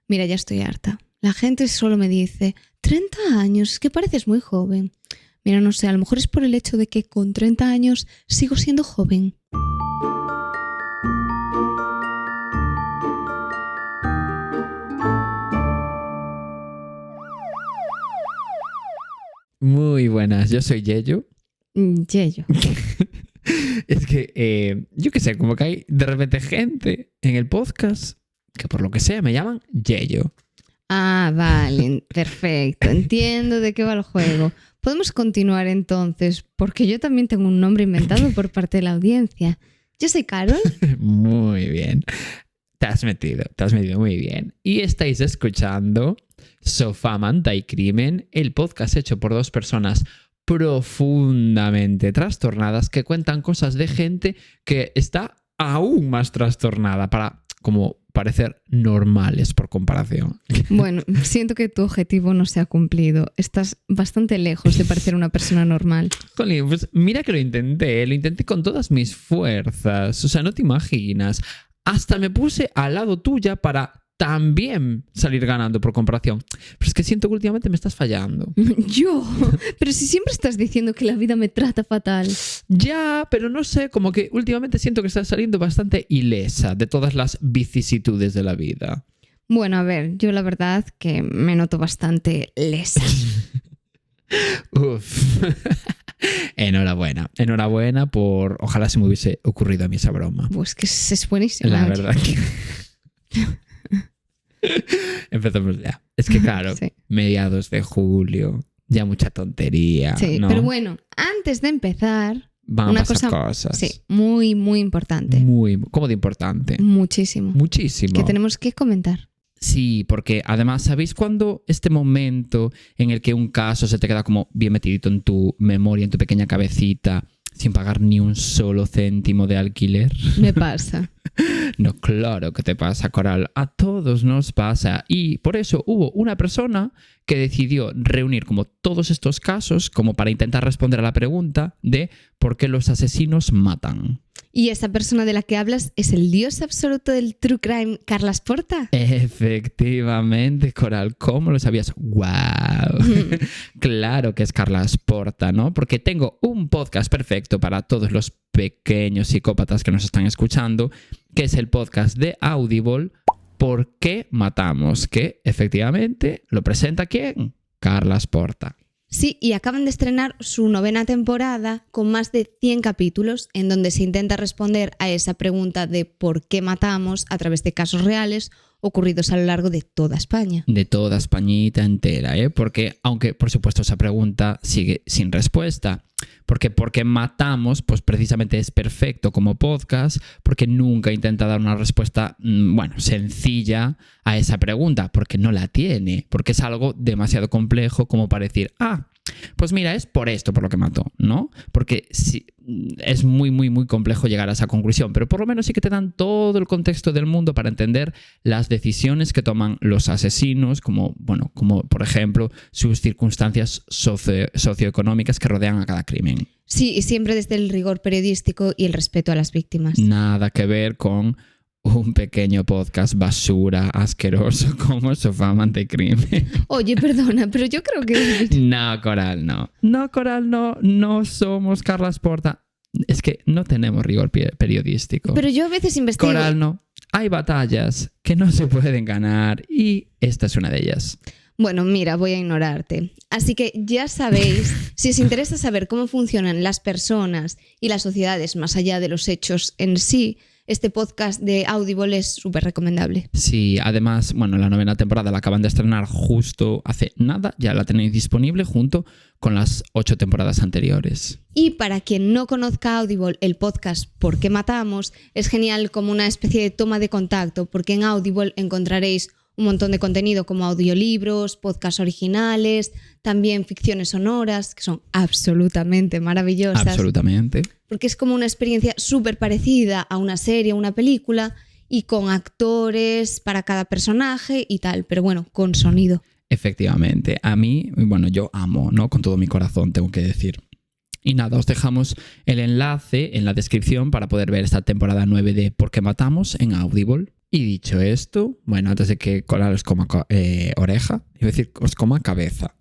Mira, ya estoy harta. La gente solo me dice, 30 años, es que pareces muy joven. Mira, no sé, a lo mejor es por el hecho de que con 30 años sigo siendo joven. Muy buenas, yo soy Yeyo. Yeyo. Es que, yo qué sé, como que hay de repente gente en el podcast que por lo que sea me llaman Yeyo. Ah, vale, perfecto. Entiendo de qué va el juego. Podemos continuar entonces, porque yo también tengo un nombre inventado por parte de la audiencia. Yo soy Carol. Muy bien. Te has metido muy bien. Y estáis escuchando Sofá, Manta y Crimen, el podcast hecho por dos personas profundamente trastornadas que cuentan cosas de gente que está aún más trastornada para como parecer normales por comparación. Bueno, siento que tu objetivo no se ha cumplido. Estás bastante lejos de parecer una persona normal. Jolín, pues mira que lo intenté con todas mis fuerzas. O sea, no te imaginas. Hasta me puse al lado tuya para también salir ganando por comparación. Pero es que siento que últimamente me estás fallando. ¿Yo? Pero si siempre estás diciendo que la vida me trata fatal. Ya, pero no sé, como que últimamente siento que estás saliendo bastante ilesa de todas las vicisitudes de la vida. Bueno, a ver, yo la verdad que me noto bastante lesa. Uf. Enhorabuena por... Ojalá se me hubiese ocurrido a mí esa broma. Pues que es buenísimo. La verdad que... Empezamos ya. Es que claro, sí. Mediados de julio, ya mucha tontería. Sí, ¿no? Pero bueno, antes de empezar, van una a pasar cosa, cosas. Sí, muy, muy importante. ¿Cómo de importante? Muchísimo. Muchísimo. Que tenemos que comentar. Sí, porque además, ¿sabéis cuándo este momento en el que un caso se te queda como bien metidito en tu memoria, en tu pequeña cabecita, sin pagar ni un solo céntimo de alquiler? Me pasa. No, claro que te pasa, Coral. A todos nos pasa. Y por eso hubo una persona que decidió reunir como todos estos casos como para intentar responder a la pregunta de ¿por qué los asesinos matan? ¿Y esa persona de la que hablas es el dios absoluto del true crime, Carlas Porta? Efectivamente, Coral, ¿cómo lo sabías? ¡Wow! Claro que es Carlas Porta, ¿no? Porque tengo un podcast perfecto para todos los pequeños psicópatas que nos están escuchando, que es el podcast de Audible, ¿Por qué matamos? Que efectivamente lo presenta ¿quién? Carlas Porta. Sí, y acaban de estrenar su 9ª temporada con más de 100 capítulos en donde se intenta responder a esa pregunta de por qué matamos a través de casos reales ocurridos a lo largo de toda España. De toda Españita entera, ¿eh? Porque, aunque por supuesto esa pregunta sigue sin respuesta, porque ¿por qué matamos? Pues precisamente es perfecto como podcast, porque nunca intenta dar una respuesta, sencilla a esa pregunta, porque no la tiene, porque es algo demasiado complejo como para decir, pues mira, es por esto por lo que mató, ¿no? Porque sí, es muy, muy, muy complejo llegar a esa conclusión, pero por lo menos sí que te dan todo el contexto del mundo para entender las decisiones que toman los asesinos, como por ejemplo sus circunstancias socioeconómicas que rodean a cada crimen. Sí, y siempre desde el rigor periodístico y el respeto a las víctimas. Nada que ver con un pequeño podcast basura, asqueroso como Sofá, Manta y Crimen. Oye, perdona, pero yo creo que... No, Coral, no. No, Coral, no somos Carlas Porta. Es que no tenemos rigor periodístico. Pero yo a veces investigo... Coral, no. Hay batallas que no se pueden ganar y esta es una de ellas. Bueno, mira, voy a ignorarte. Así que ya sabéis, si os interesa saber cómo funcionan las personas y las sociedades más allá de los hechos en sí, este podcast de Audible es súper recomendable. Sí, además, la 9ª temporada la acaban de estrenar justo hace nada, ya la tenéis disponible junto con las 8 temporadas anteriores. Y para quien no conozca Audible, el podcast ¿Por qué matamos? Es genial como una especie de toma de contacto, porque en Audible encontraréis un montón de contenido como audiolibros, podcasts originales, también ficciones sonoras, que son absolutamente maravillosas. Absolutamente. Porque es como una experiencia súper parecida a una serie, a una película, y con actores para cada personaje y tal, pero bueno, con sonido. Efectivamente. A mí, yo amo, ¿no? Con todo mi corazón, tengo que decir. Y nada, os dejamos el enlace en la descripción para poder ver esta temporada 9 de ¿Por qué matamos? En Audible. Y dicho esto, bueno, antes de que Coral os coma oreja, iba a decir os coma cabeza.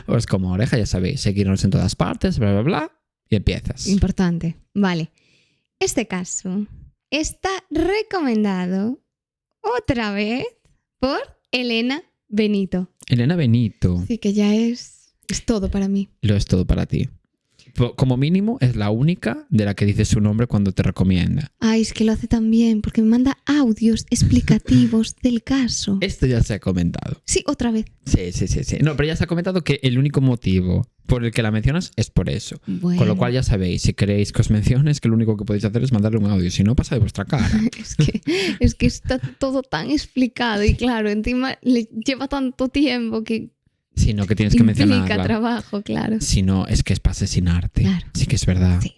Os coma oreja, ya sabéis, seguirnos en todas partes, bla, bla, bla, y empiezas. Importante. Vale. Este caso está recomendado otra vez por Elena Benito. Elena Benito. Así que ya es todo para mí. Lo es todo para ti. Como mínimo, es la única de la que dices su nombre cuando te recomienda. Ay, es que lo hace tan bien porque me manda audios explicativos del caso. Esto ya se ha comentado. Sí, otra vez. Sí. No, pero ya se ha comentado que el único motivo por el que la mencionas es por eso. Bueno. Con lo cual ya sabéis, si queréis que os menciones, que lo único que podéis hacer es mandarle un audio. Si no, pasa de vuestra cara. es que está todo tan explicado y claro, encima le lleva tanto tiempo que Sino que tienes que mencionarla. implica trabajo, claro. Si no, es que es para asesinarte. Claro. Sí que es verdad. Sí.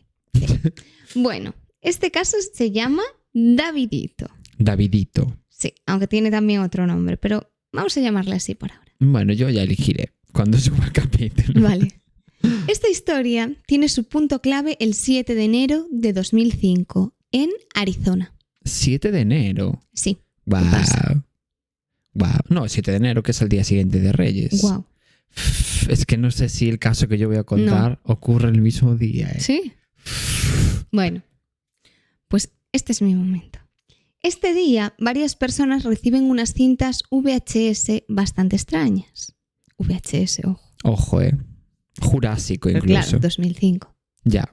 Bueno, este caso se llama Davidito. Davidito. Sí, aunque tiene también otro nombre, pero vamos a llamarle así por ahora. Bueno, yo ya elegiré cuando suba el capítulo. Vale. Esta historia tiene su punto clave el 7 de enero de 2005 en Arizona. 7 de enero. Sí. Wow. pasa? Wow. No, 7 de enero, que es el día siguiente de Reyes. Wow. Es que no sé si el caso que yo voy a contar ocurre el mismo día. ¿Sí? Bueno, pues este es mi momento. Este día, varias personas reciben unas cintas VHS bastante extrañas. VHS, ojo. Ojo, Jurásico Pero incluso. claro, 2005. Ya.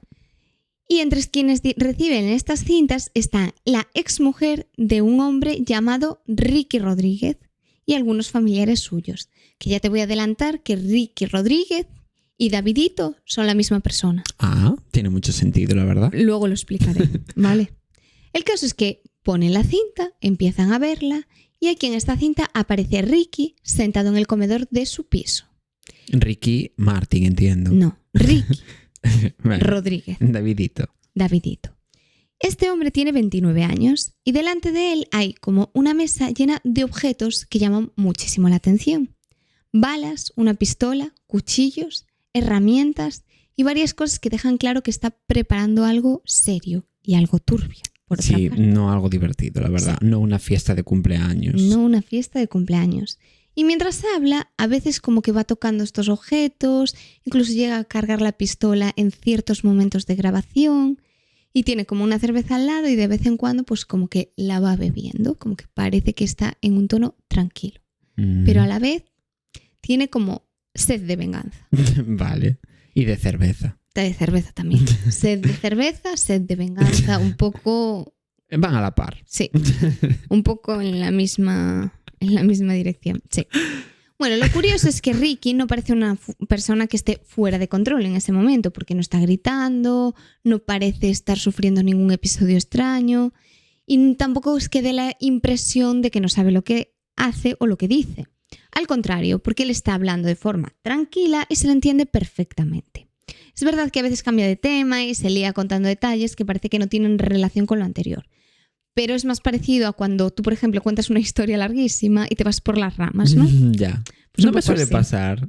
Y entre quienes reciben estas cintas está la exmujer de un hombre llamado Ricky Rodríguez y algunos familiares suyos. Que ya te voy a adelantar que Ricky Rodríguez y Davidito son la misma persona. Ah, tiene mucho sentido, la verdad. Luego lo explicaré, ¿vale? El caso es que ponen la cinta, empiezan a verla y aquí en esta cinta aparece Ricky sentado en el comedor de su piso. Ricky Martin, entiendo. No, Ricky Bueno, Rodríguez. Davidito. Davidito. Este hombre tiene 29 años y delante de él hay como una mesa llena de objetos que llaman muchísimo la atención. Balas, una pistola, cuchillos, herramientas y varias cosas que dejan claro que está preparando algo serio y algo turbio. Por otra Sí, parte. no algo divertido, la verdad. Sí. No una fiesta de cumpleaños. No una fiesta de cumpleaños. Y mientras habla, a veces como que va tocando estos objetos, incluso llega a cargar la pistola en ciertos momentos de grabación y tiene como una cerveza al lado y de vez en cuando pues como que la va bebiendo, como que parece que está en un tono tranquilo. Pero a la vez tiene como sed de venganza. Vale. Y de cerveza. De cerveza también. Sed de cerveza, sed de venganza, un poco... Van a la par. Sí, un poco en la misma dirección. Sí. Bueno, lo curioso es que Ricky no parece una persona que esté fuera de control en ese momento, porque no está gritando, no parece estar sufriendo ningún episodio extraño y tampoco es que dé la impresión de que no sabe lo que hace o lo que dice. Al contrario, porque él está hablando de forma tranquila y se le entiende perfectamente. Es verdad que a veces cambia de tema y se lía contando detalles que parece que no tienen relación con lo anterior. Pero es más parecido a cuando tú, por ejemplo, cuentas una historia larguísima y te vas por las ramas, ¿no? Ya. Pues no un me poco suele así. pasar.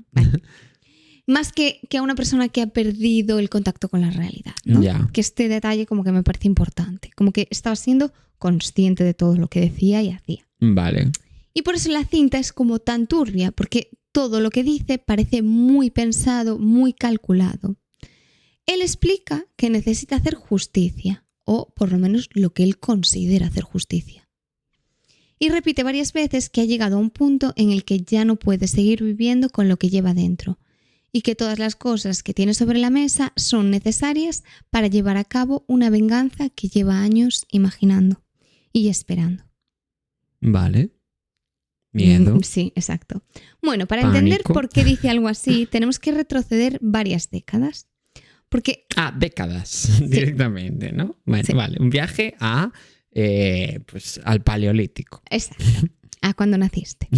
Más que a una persona que ha perdido el contacto con la realidad, ¿no? Ya. Que este detalle como que me parece importante. Como que estaba siendo consciente de todo lo que decía y hacía. Vale. Y por eso la cinta es como tan turbia, porque todo lo que dice parece muy pensado, muy calculado. Él explica que necesita hacer justicia, o por lo menos lo que él considera hacer justicia. Y repite varias veces que ha llegado a un punto en el que ya no puede seguir viviendo con lo que lleva dentro, y que todas las cosas que tiene sobre la mesa son necesarias para llevar a cabo una venganza que lleva años imaginando y esperando. Vale. Miedo. Sí, exacto. Bueno, para Pánico. entender por qué dice algo así, tenemos que retroceder varias décadas. Porque Décadas directamente, ¿no? Bueno, Sí. vale. Un viaje pues, al Paleolítico. exacto, a cuando naciste.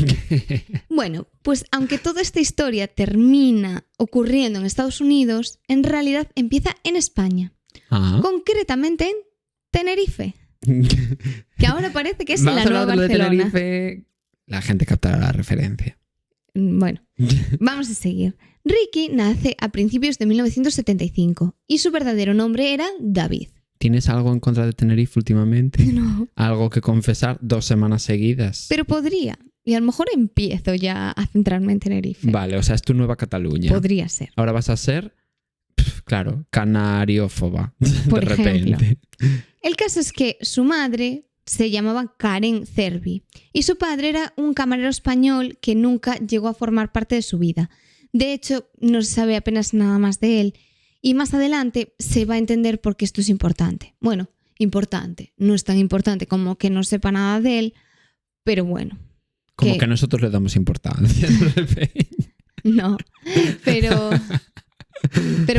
Bueno, pues aunque toda esta historia termina ocurriendo en Estados Unidos, en realidad empieza en España, Ah. concretamente en Tenerife, que ahora parece que es Vamos la a nueva hablar de Barcelona. Tenerife. La gente captará la referencia. Bueno, vamos a seguir. Ricky nace a principios de 1975 y su verdadero nombre era David. ¿Tienes algo en contra de Tenerife últimamente? No. ¿Algo que confesar 2 semanas seguidas? Pero podría. Y a lo mejor empiezo ya a centrarme en Tenerife. Vale, o sea, es tu nueva Cataluña. Podría ser. Ahora vas a ser, claro, canariófoba. Por de repente. ejemplo. El caso es que su madre se llamaba Karen Cervi y su padre era un camarero español que nunca llegó a formar parte de su vida. De hecho, no se sabe apenas nada más de él y más adelante se va a entender por qué esto es importante. Bueno, importante. No es tan importante como que no sepa nada de él, pero bueno. Como que nosotros le damos importancia. De repente. No, pero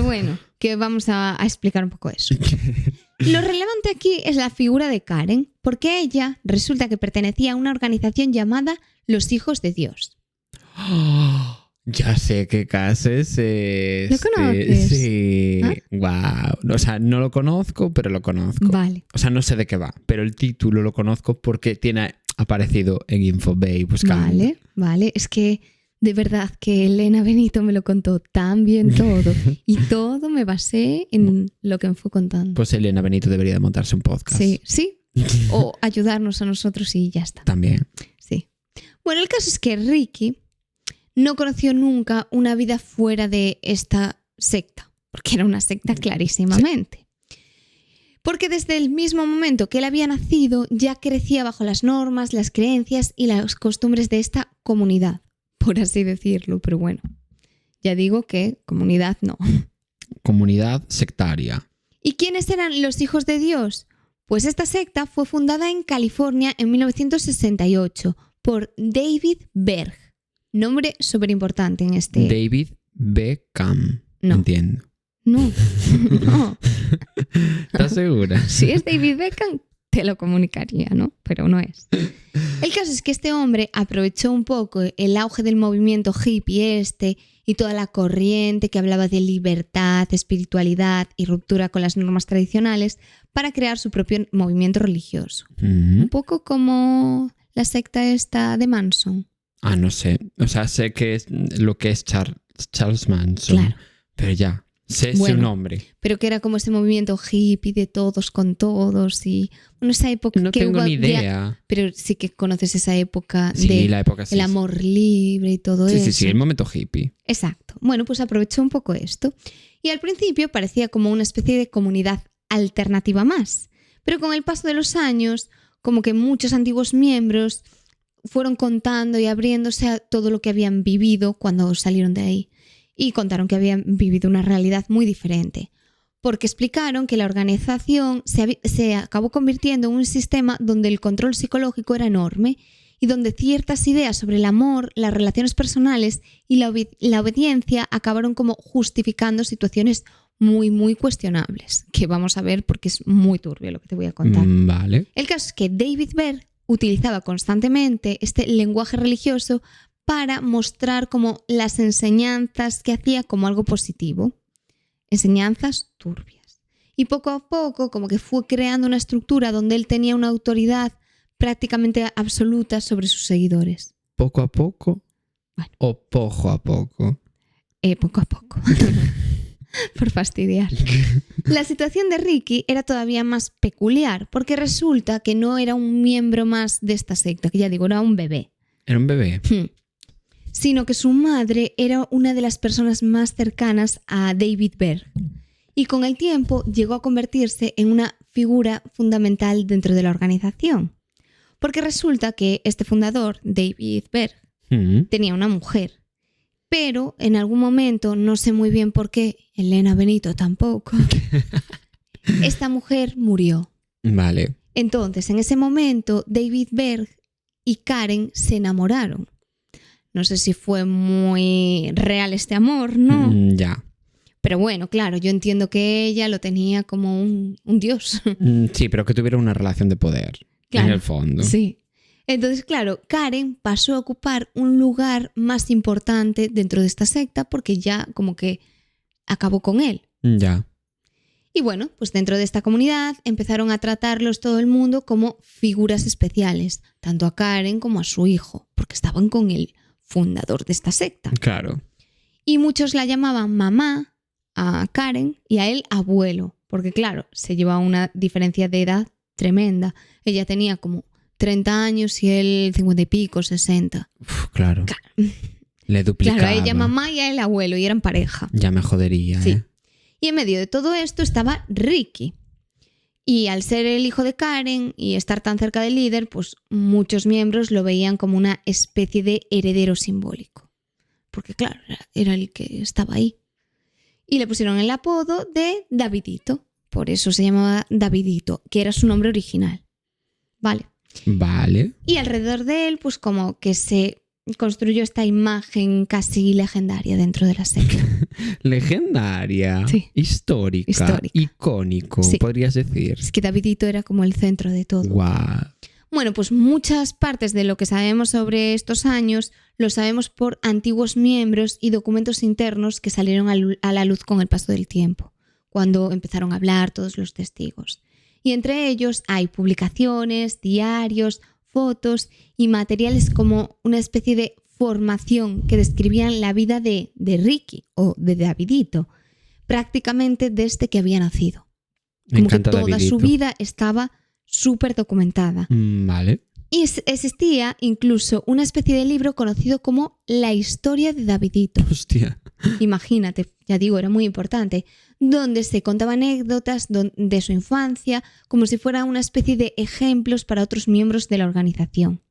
bueno, que vamos a explicar un poco eso. Lo relevante aquí es la figura de Karen, porque ella resulta que pertenecía a una organización llamada Los Hijos de Dios. Oh, ya sé qué caso es este. ¿Lo conoces? Sí. ¿Ah? Wow. O sea, no lo conozco, pero lo conozco. Vale. O sea, no sé de qué va, pero el título lo conozco porque tiene aparecido en Infobay buscando. Vale. Es que de verdad que Elena Benito me lo contó tan bien todo y todo me basé en lo que me fue contando. Pues Elena Benito debería de montarse un podcast. Sí. O ayudarnos a nosotros y ya está. También. Sí. Bueno, el caso es que Ricky no conoció nunca una vida fuera de esta secta, porque era una secta clarísimamente. Sí. Porque desde el mismo momento que él había nacido ya crecía bajo las normas, las creencias y las costumbres de esta comunidad, por así decirlo, pero bueno, ya digo que comunidad no. Comunidad sectaria. ¿Y quiénes eran los hijos de Dios? Pues esta secta fue fundada en California en 1968 por David Berg. Nombre súper importante en este... David Beckham. No. Entiendo. No. ¿Estás segura? Si es David Beckham, te lo comunicaría, ¿no? Pero no es. El caso es que este hombre aprovechó un poco el auge del movimiento hippie y toda la corriente que hablaba de libertad, espiritualidad y ruptura con las normas tradicionales para crear su propio movimiento religioso. Un poco como la secta esta de Manson. Ah, no sé. O sea, sé que es lo que es Charles Manson. Claro. Pero ya, sé su nombre. Pero que era como ese movimiento hippie de todos con todos y... Bueno, esa época... No que tengo hubo ni idea. pero sí que conoces esa época Sí, la época sí. el amor libre y todo eso. Sí, el momento hippie. Exacto. Bueno, pues aprovechó un poco esto. Y al principio parecía como una especie de comunidad alternativa más. Pero con el paso de los años, como que muchos antiguos miembros fueron contando y abriéndose a todo lo que habían vivido cuando salieron de ahí. Y contaron que habían vivido una realidad muy diferente. Porque explicaron que la organización se acabó convirtiendo en un sistema donde el control psicológico era enorme y donde ciertas ideas sobre el amor, las relaciones personales y la obediencia acabaron como justificando situaciones muy, muy cuestionables, que vamos a ver porque es muy turbio lo que te voy a contar. Vale. El caso es que David Berg utilizaba constantemente este lenguaje religioso para mostrar como las enseñanzas que hacía como algo positivo. Enseñanzas turbias. Y poco a poco como que fue creando una estructura donde él tenía una autoridad prácticamente absoluta sobre sus seguidores. ¿Poco a poco? Bueno. ¿O poco a poco? Poco a poco. Por fastidiar. La situación de Ricky era todavía más peculiar porque resulta que no era un miembro más de esta secta, que ya digo, era un bebé. ¿Era un bebé? Sino que su madre era una de las personas más cercanas a David Berg y con el tiempo llegó a convertirse en una figura fundamental dentro de la organización. Porque resulta que este fundador, David Berg, tenía una mujer, pero en algún momento, no sé muy bien por qué, Elena Benito tampoco, esta mujer murió. Vale. Entonces, en ese momento, David Berg y Karen se enamoraron. No sé si fue muy real este amor, ¿no? Ya. Pero bueno, claro, yo entiendo que ella lo tenía como un dios. Sí, pero que tuviera una relación de poder, claro, en el fondo. Sí. Entonces, claro, Karen pasó a ocupar un lugar más importante dentro de esta secta porque ya como que acabó con él. Ya. Y bueno, pues dentro de esta comunidad empezaron a tratarlos todo el mundo como figuras especiales, tanto a Karen como a su hijo, porque estaban con él. Fundador de esta secta. Claro. Y muchos la llamaban mamá, a Karen, y a él abuelo, porque claro, se llevaba una diferencia de edad tremenda. Ella tenía como 30 años y él 50 y pico, 60. Claro. Le duplicaba. Claro, ella mamá y él abuelo y eran pareja. Ya me jodería, Sí. Y en medio de todo esto estaba Ricky. Y al ser el hijo de Karen y estar tan cerca del líder, pues muchos miembros lo veían como una especie de heredero simbólico. Porque claro, era el que estaba ahí. Y le pusieron el apodo de Davidito. Por eso se llamaba Davidito, que era su nombre original. Vale. Y alrededor de él, pues como que se construyó esta imagen casi legendaria dentro de la secta. Legendaria, sí. histórica, icónico, sí. Podrías decir. Es que Davidito era como el centro de todo. Wow. Bueno, pues muchas partes de lo que sabemos sobre estos años lo sabemos por antiguos miembros y documentos internos que salieron a la luz con el paso del tiempo, cuando empezaron a hablar todos los testigos. Y entre ellos hay publicaciones, diarios, fotos y materiales como una especie de formación que describían la vida de Ricky o de Davidito, prácticamente desde que había nacido. Como que toda Davidito. Su vida estaba súper documentada. Vale. Y existía incluso una especie de libro conocido como La historia de Davidito. Hostia. Imagínate, ya digo, era muy importante, donde se contaban anécdotas de su infancia como si fuera una especie de ejemplos para otros miembros de la organización.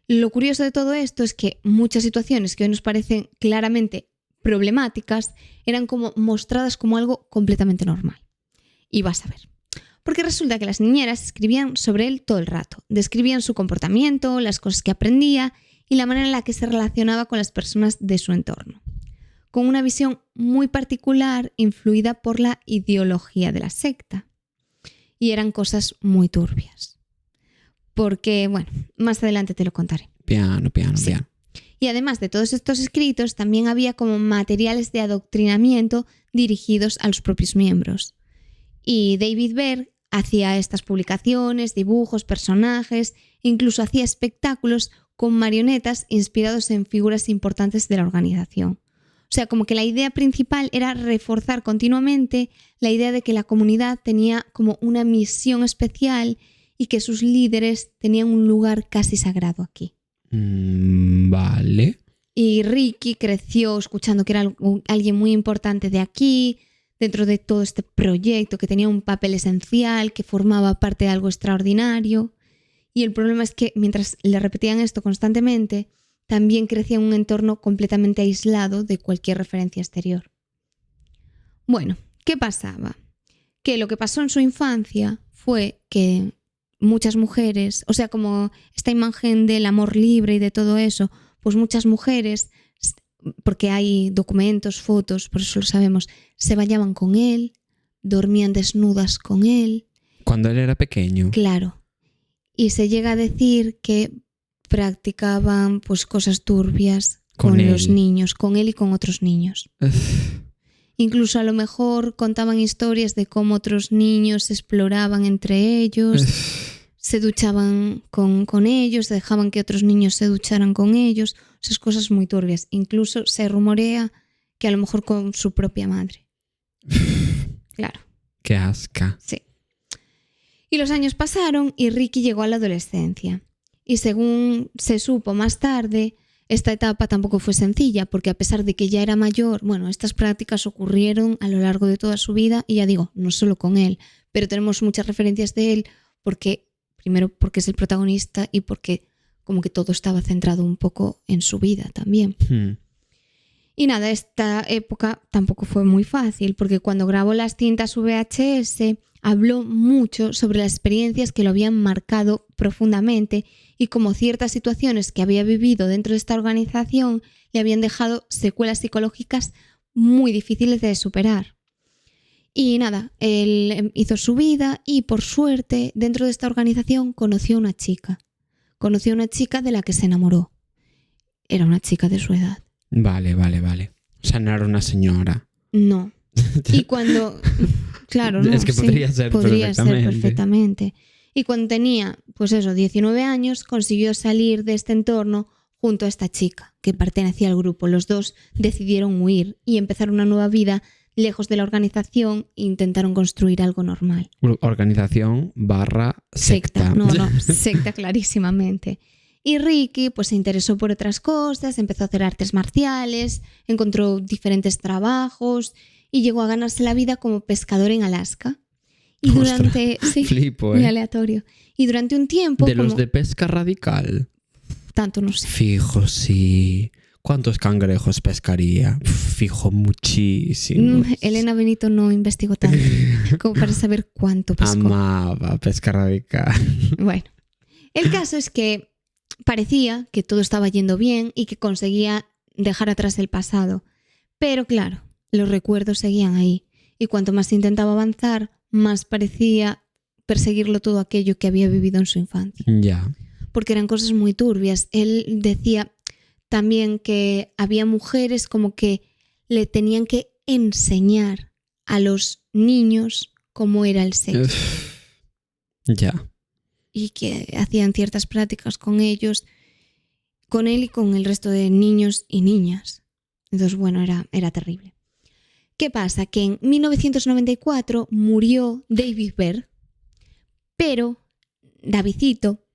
Lo curioso de todo esto es que muchas situaciones que hoy nos parecen claramente problemáticas eran como mostradas como algo completamente normal. Y vas a ver. Porque resulta que las niñeras escribían sobre él todo el rato. Describían su comportamiento, las cosas que aprendía y la manera en la que se relacionaba con las personas de su entorno. Con una visión muy particular influida por la ideología de la secta. Y eran cosas muy turbias. Porque, bueno, más adelante te lo contaré. Piano. Sí. Y además de todos estos escritos, también había como materiales de adoctrinamiento dirigidos a los propios miembros. Y David Berg hacía estas publicaciones, dibujos, personajes, incluso hacía espectáculos con marionetas inspirados en figuras importantes de la organización. O sea, como que la idea principal era reforzar continuamente la idea de que la comunidad tenía como una misión especial y que sus líderes tenían un lugar casi sagrado aquí. Vale. Y Ricky creció escuchando que era alguien muy importante de aquí, dentro de todo este proyecto, que tenía un papel esencial, que formaba parte de algo extraordinario. Y el problema es que mientras le repetían esto constantemente, también crecía en un entorno completamente aislado de cualquier referencia exterior. Bueno, ¿qué pasaba? Que lo que pasó en su infancia fue que muchas mujeres, o sea, como esta imagen del amor libre y de todo eso, pues muchas mujeres, porque hay documentos, fotos, por eso lo sabemos, se bañaban con él, dormían desnudas con él. Cuando él era pequeño. Claro. Y se llega a decir que practicaban pues cosas turbias con los niños, con él y con otros niños. Incluso a lo mejor contaban historias de cómo otros niños exploraban entre ellos, se duchaban con ellos, dejaban que otros niños se ducharan con ellos. Esas cosas muy turbias. Incluso se rumorea que a lo mejor con su propia madre. Claro. Qué asca. Sí. Y los años pasaron y Ricky llegó a la adolescencia. Y según se supo más tarde, esta etapa tampoco fue sencilla, porque a pesar de que ya era mayor, bueno, estas prácticas ocurrieron a lo largo de toda su vida, y ya digo, no solo con él, pero tenemos muchas referencias de él, primero porque es el protagonista y porque como que todo estaba centrado un poco en su vida también. Y nada, esta época tampoco fue muy fácil, porque cuando grabó las cintas VHS habló mucho sobre las experiencias que lo habían marcado profundamente y como ciertas situaciones que había vivido dentro de esta organización le habían dejado secuelas psicológicas muy difíciles de superar. Y nada, él hizo su vida y por suerte dentro de esta organización conoció a una chica. Conoció a una chica de la que se enamoró. Era una chica de su edad. Vale. O sea, no era una señora. No. Y cuando... Claro, no, es que podría ser perfectamente. Y cuando tenía, 19 años, consiguió salir de este entorno junto a esta chica que pertenecía al grupo. Los dos decidieron huir y empezar una nueva vida lejos de la organización, intentaron construir algo normal. Organización / secta. No, secta clarísimamente. Y Ricky pues se interesó por otras cosas, empezó a hacer artes marciales, encontró diferentes trabajos y llegó a ganarse la vida como pescador en Alaska. Y durante... Ostras, flipo, muy aleatorio. Y durante un tiempo... De los de pesca radical. Tanto no sé. Fijo, sí. ¿Cuántos cangrejos pescaría? Fijo, muchísimos. Elena Benito no investigó tanto como para saber cuánto pescó. Amaba pesca radical. Bueno, el caso es que parecía que todo estaba yendo bien y que conseguía dejar atrás el pasado. Pero claro, los recuerdos seguían ahí. Y cuanto más intentaba avanzar, más parecía perseguirlo todo aquello que había vivido en su infancia. Ya. Porque eran cosas muy turbias. Él decía también que había mujeres como que le tenían que enseñar a los niños cómo era el sexo. Ya. Y que hacían ciertas prácticas con ellos, con él y con el resto de niños y niñas. Entonces, bueno, era terrible. ¿Qué pasa? Que en 1994 murió David Berg, pero Davidito,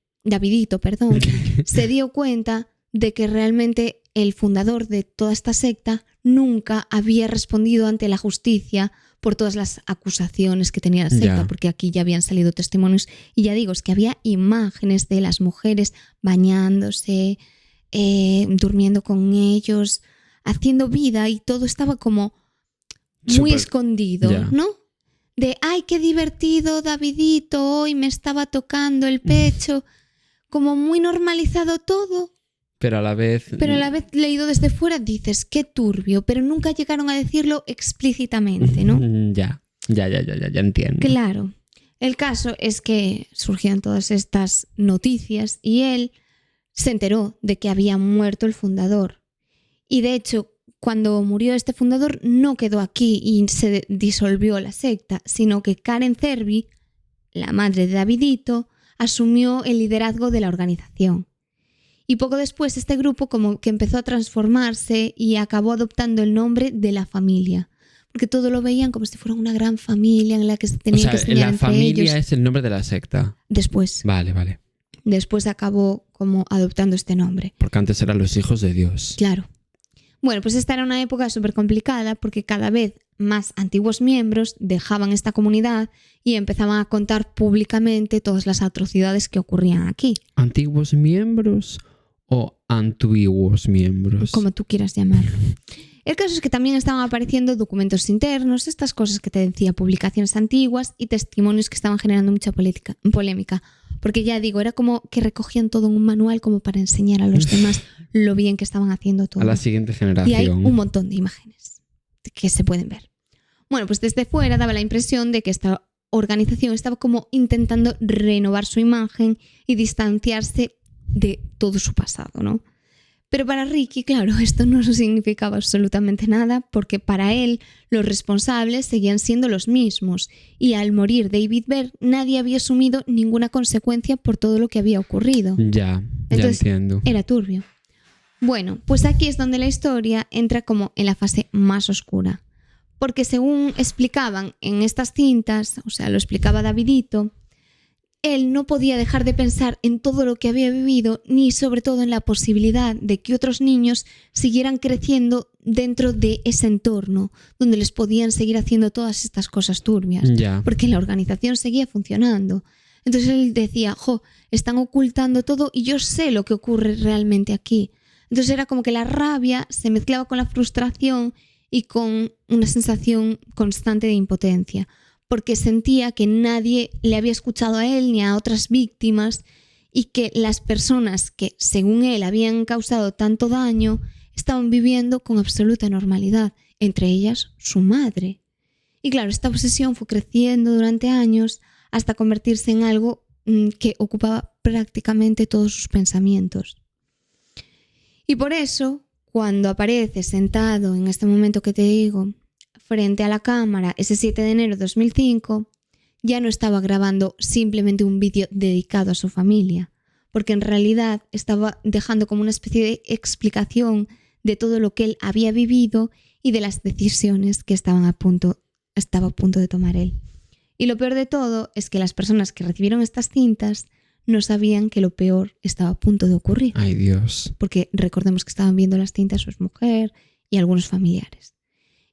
se dio cuenta de que realmente el fundador de toda esta secta nunca había respondido ante la justicia por todas las acusaciones que tenía la secta, porque aquí ya habían salido testimonios y ya digo, es que había imágenes de las mujeres bañándose, durmiendo con ellos, haciendo vida y todo estaba como muy escondido, ¿no? De, ay, qué divertido Davidito, hoy me estaba tocando el pecho, como muy normalizado todo. Pero a la vez leído desde fuera dices, qué turbio, pero nunca llegaron a decirlo explícitamente, ¿no? Ya entiendo. Claro. El caso es que surgieron todas estas noticias y él se enteró de que había muerto el fundador. Y de hecho, cuando murió este fundador no quedó aquí y se disolvió la secta, sino que Karen Zerby, la madre de Davidito, asumió el liderazgo de la organización. Y poco después este grupo como que empezó a transformarse y acabó adoptando el nombre de la familia. Porque todo lo veían como si fuera una gran familia en la que se tenían que enseñar entre ellos. La familia es el nombre de la secta. Después. Vale. Después acabó como adoptando este nombre. Porque antes eran los hijos de Dios. Claro. Bueno, pues esta era una época súper complicada porque cada vez más antiguos miembros dejaban esta comunidad y empezaban a contar públicamente todas las atrocidades que ocurrían aquí. ¿Antiguos miembros o antiguos miembros? Como tú quieras llamarlo. El caso es que también estaban apareciendo documentos internos, estas cosas que te decía, publicaciones antiguas y testimonios que estaban generando mucha polémica. Porque ya digo, era como que recogían todo en un manual como para enseñar a los demás lo bien que estaban haciendo todo. A la siguiente generación. Y hay un montón de imágenes que se pueden ver. Bueno, pues desde fuera daba la impresión de que esta organización estaba como intentando renovar su imagen y distanciarse de todo su pasado, ¿no? Pero para Ricky, claro, esto no significaba absolutamente nada porque para él los responsables seguían siendo los mismos y al morir David Berg nadie había asumido ninguna consecuencia por todo lo que había ocurrido. Ya entiendo. Era turbio. Bueno, pues aquí es donde la historia entra como en la fase más oscura. Porque según explicaban en estas cintas, o sea, lo explicaba Davidito, él no podía dejar de pensar en todo lo que había vivido ni sobre todo en la posibilidad de que otros niños siguieran creciendo dentro de ese entorno donde les podían seguir haciendo todas estas cosas turbias. Porque la organización seguía funcionando. Entonces él decía, están ocultando todo y yo sé lo que ocurre realmente aquí. Entonces era como que la rabia se mezclaba con la frustración y con una sensación constante de impotencia. Porque sentía que nadie le había escuchado a él ni a otras víctimas y que las personas que, según él, habían causado tanto daño estaban viviendo con absoluta normalidad, entre ellas su madre. Y claro, esta obsesión fue creciendo durante años hasta convertirse en algo que ocupaba prácticamente todos sus pensamientos. Y por eso, cuando aparece sentado en este momento que te digo, frente a la cámara ese 7 de enero de 2005, ya no estaba grabando simplemente un vídeo dedicado a su familia, porque en realidad estaba dejando como una especie de explicación de todo lo que él había vivido y de las decisiones que estaba a punto de tomar él. Y lo peor de todo es que las personas que recibieron estas cintas no sabían que lo peor estaba a punto de ocurrir. Ay, Dios. Porque recordemos que estaban viendo las cintas su mujer y algunos familiares.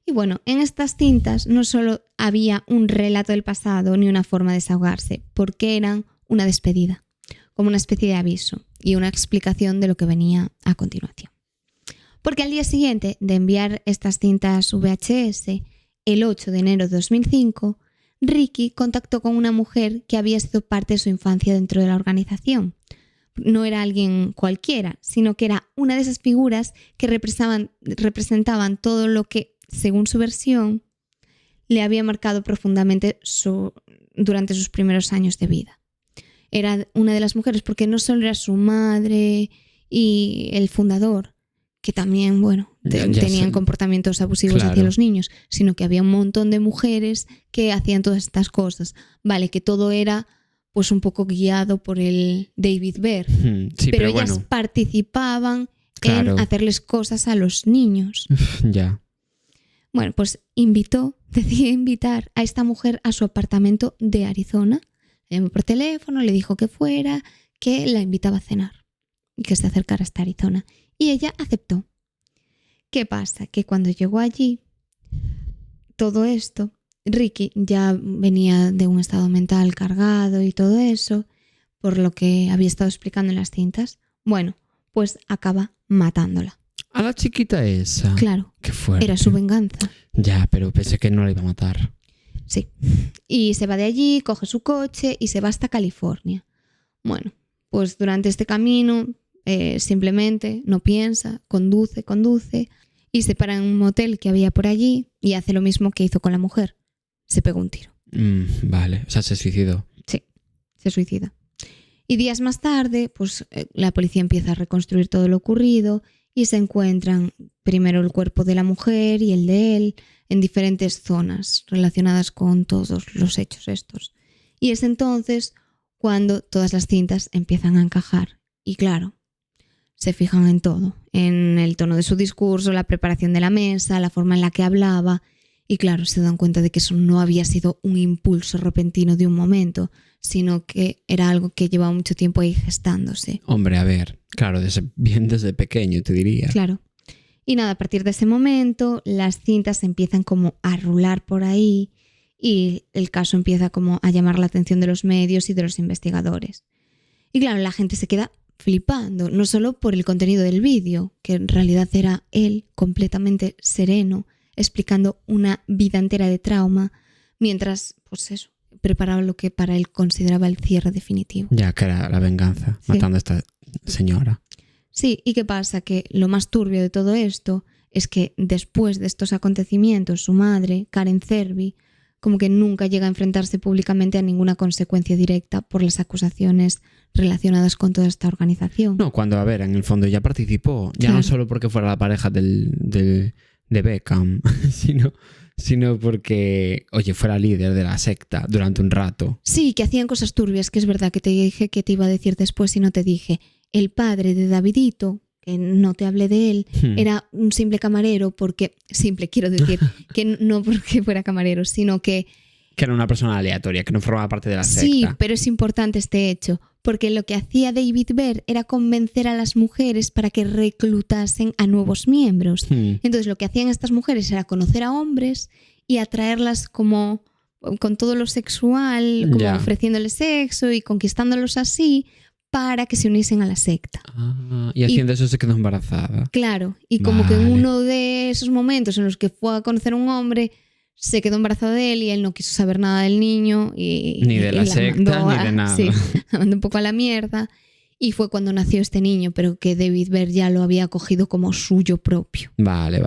Y bueno, en estas cintas no solo había un relato del pasado ni una forma de desahogarse, porque eran una despedida, como una especie de aviso y una explicación de lo que venía a continuación. Porque al día siguiente de enviar estas cintas VHS, el 8 de enero de 2005, Ricky contactó con una mujer que había sido parte de su infancia dentro de la organización. No era alguien cualquiera, sino que era una de esas figuras que representaban todo lo que, según su versión, le había marcado profundamente durante sus primeros años de vida. Era una de las mujeres porque no solo era su madre y el fundador, que también, tenían comportamientos abusivos hacia los niños, sino que había un montón de mujeres que hacían todas estas cosas. Vale, que todo era pues un poco guiado por el David Baer, Sí, pero ellas participaban en hacerles cosas a los niños. Ya. Bueno, pues decidió invitar a esta mujer a su apartamento de Arizona. Le llamó por teléfono, le dijo que fuera, que la invitaba a cenar y que se acercara hasta Arizona. Y ella aceptó. ¿Qué pasa? Que cuando llegó allí, todo esto, Ricky ya venía de un estado mental cargado y todo eso, por lo que había estado explicando en las cintas. Bueno, pues acaba matándola. ¿A la chiquita esa? Claro. Qué fuerte. Era su venganza. Ya, pero pensé que no la iba a matar. Sí. Y se va de allí, coge su coche y se va hasta California. Bueno, pues durante este camino simplemente no piensa, conduce y se para en un motel que había por allí y hace lo mismo que hizo con la mujer. Se pegó un tiro. Vale, o sea, se suicidó. Sí, se suicida. Y días más tarde, pues la policía empieza a reconstruir todo lo ocurrido y se encuentran primero el cuerpo de la mujer y el de él en diferentes zonas relacionadas con todos los hechos estos. Y es entonces cuando todas las cintas empiezan a encajar. Y claro, se fijan en todo, en el tono de su discurso, la preparación de la mesa, la forma en la que hablaba. Y claro, se dan cuenta de que eso no había sido un impulso repentino de un momento, sino que era algo que llevaba mucho tiempo ahí gestándose. Hombre, a ver, claro, bien desde pequeño, te diría. Claro. Y nada, a partir de ese momento, las cintas empiezan como a rular por ahí y el caso empieza como a llamar la atención de los medios y de los investigadores. Y claro, la gente se queda flipando, no solo por el contenido del vídeo, que en realidad era él completamente sereno, explicando una vida entera de trauma, mientras, pues eso, preparaba lo que para él consideraba el cierre definitivo. Ya, que era la venganza, sí. Matando a esta señora. Sí, ¿y qué pasa? Que lo más turbio de todo esto es que después de estos acontecimientos, su madre, Karen Cervi, como que nunca llega a enfrentarse públicamente a ninguna consecuencia directa por las acusaciones relacionadas con toda esta organización. No, cuando, a ver, en el fondo ya participó, ya claro. No solo porque fuera la pareja de Beckham, sino porque, oye, fuera líder de la secta durante un rato. Sí, que hacían cosas turbias, que es verdad que te dije que te iba a decir después y no te dije. El padre de Davidito, que no te hablé de él, era un simple camarero quiero decir, que no porque fuera camarero, sino que era una persona aleatoria, que no formaba parte de la secta. Sí, pero es importante este hecho, porque lo que hacía David Baer era convencer a las mujeres para que reclutasen a nuevos miembros. Entonces lo que hacían estas mujeres era conocer a hombres y atraerlas como con todo lo sexual, como ofreciéndoles sexo y conquistándolos así para que se uniesen a la secta. Y haciendo eso se quedó embarazada. Claro, y como que en uno de esos momentos en los que fue a conocer a un hombre, se quedó embarazada de él y él no quiso saber nada del niño. Ni de la secta, ni de nada. Sí, la mandó un poco a la mierda. Y fue cuando nació este niño, pero que David Baer ya lo había cogido como suyo propio. Vale.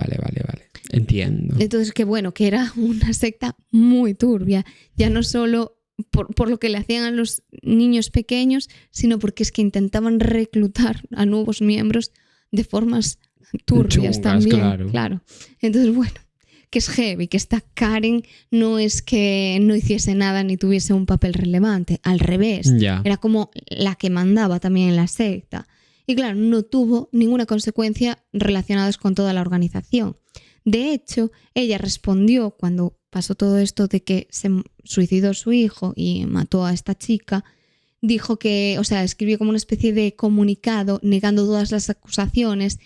Entiendo. Entonces, que bueno, que era una secta muy turbia. Ya no solo por lo que le hacían a los niños pequeños, sino porque es que intentaban reclutar a nuevos miembros de formas turbias. Chungas, también. Claro. Entonces, bueno, que es heavy, que esta Karen no es que no hiciese nada ni tuviese un papel relevante, al revés, era como la que mandaba también en la secta. Y claro, no tuvo ninguna consecuencia relacionada con toda la organización. De hecho, ella respondió cuando pasó todo esto de que se suicidó su hijo y mató a esta chica, dijo que, o sea, escribió como una especie de comunicado negando todas las acusaciones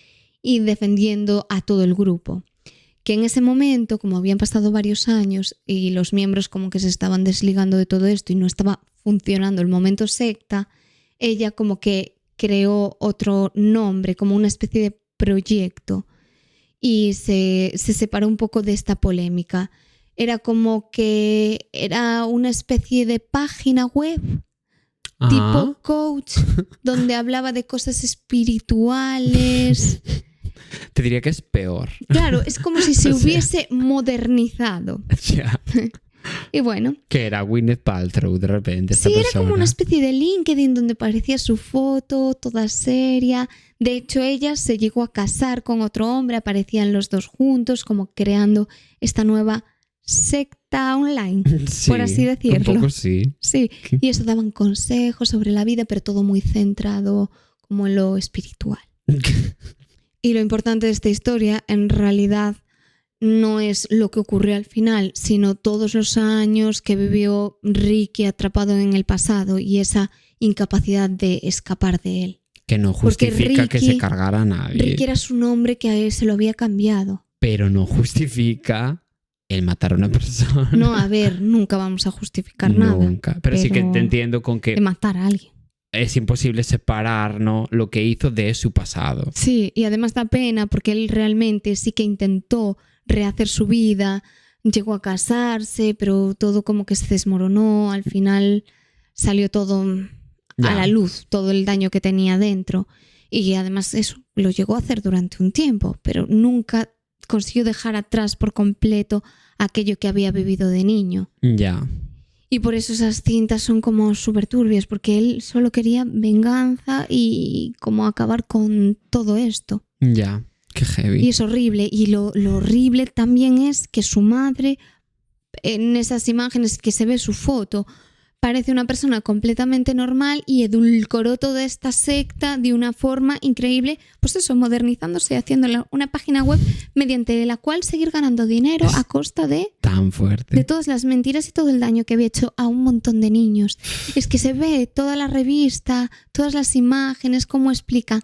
y defendiendo a todo el grupo. Que en ese momento, como habían pasado varios años y los miembros como que se estaban desligando de todo esto y no estaba funcionando el momento secta, ella como que creó otro nombre, como una especie de proyecto, y se separó un poco de esta polémica. Era como que era una especie de página web tipo coach, donde hablaba de cosas espirituales. Te diría que es peor. Claro, es como si se hubiese modernizado. Ya. Y bueno. Que era Gwyneth Paltrow de repente. Sí, era como una especie de LinkedIn donde aparecía su foto, toda seria. De hecho, ella se llegó a casar con otro hombre, aparecían los dos juntos, como creando esta nueva secta online, sí, por así decirlo. Un poco sí. Sí, y eso daban consejos sobre la vida, pero todo muy centrado como en lo espiritual. Y lo importante de esta historia, en realidad, no es lo que ocurrió al final, sino todos los años que vivió Ricky atrapado en el pasado y esa incapacidad de escapar de él. Que no justifica que se cargara a nadie. Ricky era su nombre que a él se lo había cambiado. Pero no justifica el matar a una persona. No, a ver, nunca vamos a justificar nada. Nunca. Pero sí que te entiendo con que... De matar a alguien. Es imposible separar, ¿no?, lo que hizo de su pasado. Sí, y además da pena porque él realmente sí que intentó rehacer su vida, llegó a casarse, pero todo como que se desmoronó, al final salió todo a la luz, todo el daño que tenía dentro. Y además eso lo llegó a hacer durante un tiempo, pero nunca consiguió dejar atrás por completo aquello que había vivido de niño. Ya. Y por eso esas cintas son como súper turbias, porque él solo quería venganza y como acabar con todo esto. Ya, qué heavy. Y es horrible. Y lo horrible también es que su madre, en esas imágenes que se ve su foto, parece una persona completamente normal y edulcoró toda esta secta de una forma increíble, pues eso, modernizándose y haciendo una página web mediante la cual seguir ganando dinero a costa de... Tan fuerte. De todas las mentiras y todo el daño que había hecho a un montón de niños. Es que se ve toda la revista, todas las imágenes, cómo explica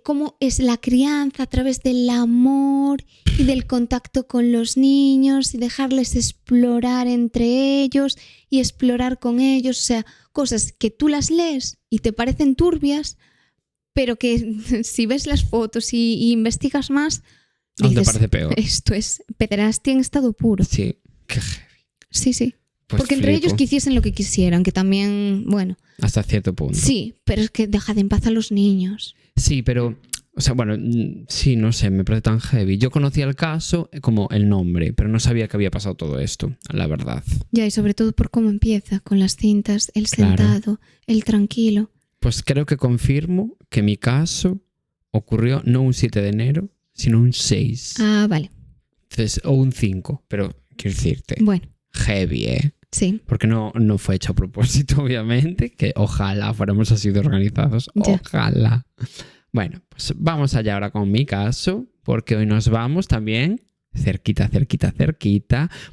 cómo es la crianza a través del amor y del contacto con los niños y dejarles explorar entre ellos y explorar con ellos, o sea, cosas que tú las lees y te parecen turbias, pero que si ves las fotos y investigas más, dices, te parece peor. Esto es pederastia en estado puro. Sí, qué heavy. Sí. Pues porque entre ellos que hiciesen lo que quisieran, que también, bueno... Hasta cierto punto. Sí, pero es que dejad en paz a los niños. Sí, pero... O sea, bueno, sí, no sé, me parece tan heavy. Yo conocía el caso como el nombre, pero no sabía que había pasado todo esto, la verdad. Ya, y sobre todo por cómo empieza, con las cintas, el sentado, el tranquilo. Pues creo que confirmo que mi caso ocurrió no un 7 de enero, sino un 6. Ah, vale. Entonces, o un 5, pero quiero decirte... Bueno. Heavy, ¿eh? Sí. Porque no fue hecho a propósito, obviamente, que ojalá fuéramos así de organizados. Ya. Ojalá. Bueno, pues vamos allá ahora con mi caso, porque hoy nos vamos también cerquita,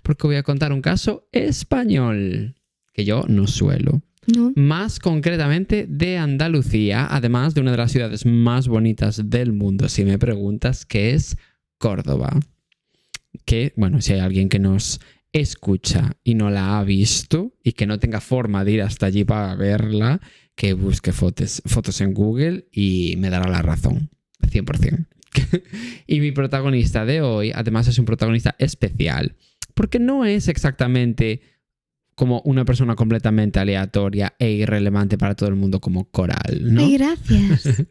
porque voy a contar un caso español, que yo no suelo. No. Más concretamente de Andalucía, además de una de las ciudades más bonitas del mundo, si me preguntas, que es Córdoba. Que, bueno, si hay alguien que nos escucha y no la ha visto y que no tenga forma de ir hasta allí para verla, que busque fotos en Google y me dará la razón, 100%. Y mi protagonista de hoy, además, es un protagonista especial, porque no es exactamente como una persona completamente aleatoria e irrelevante para todo el mundo como Coral, ¿no? Ay, gracias.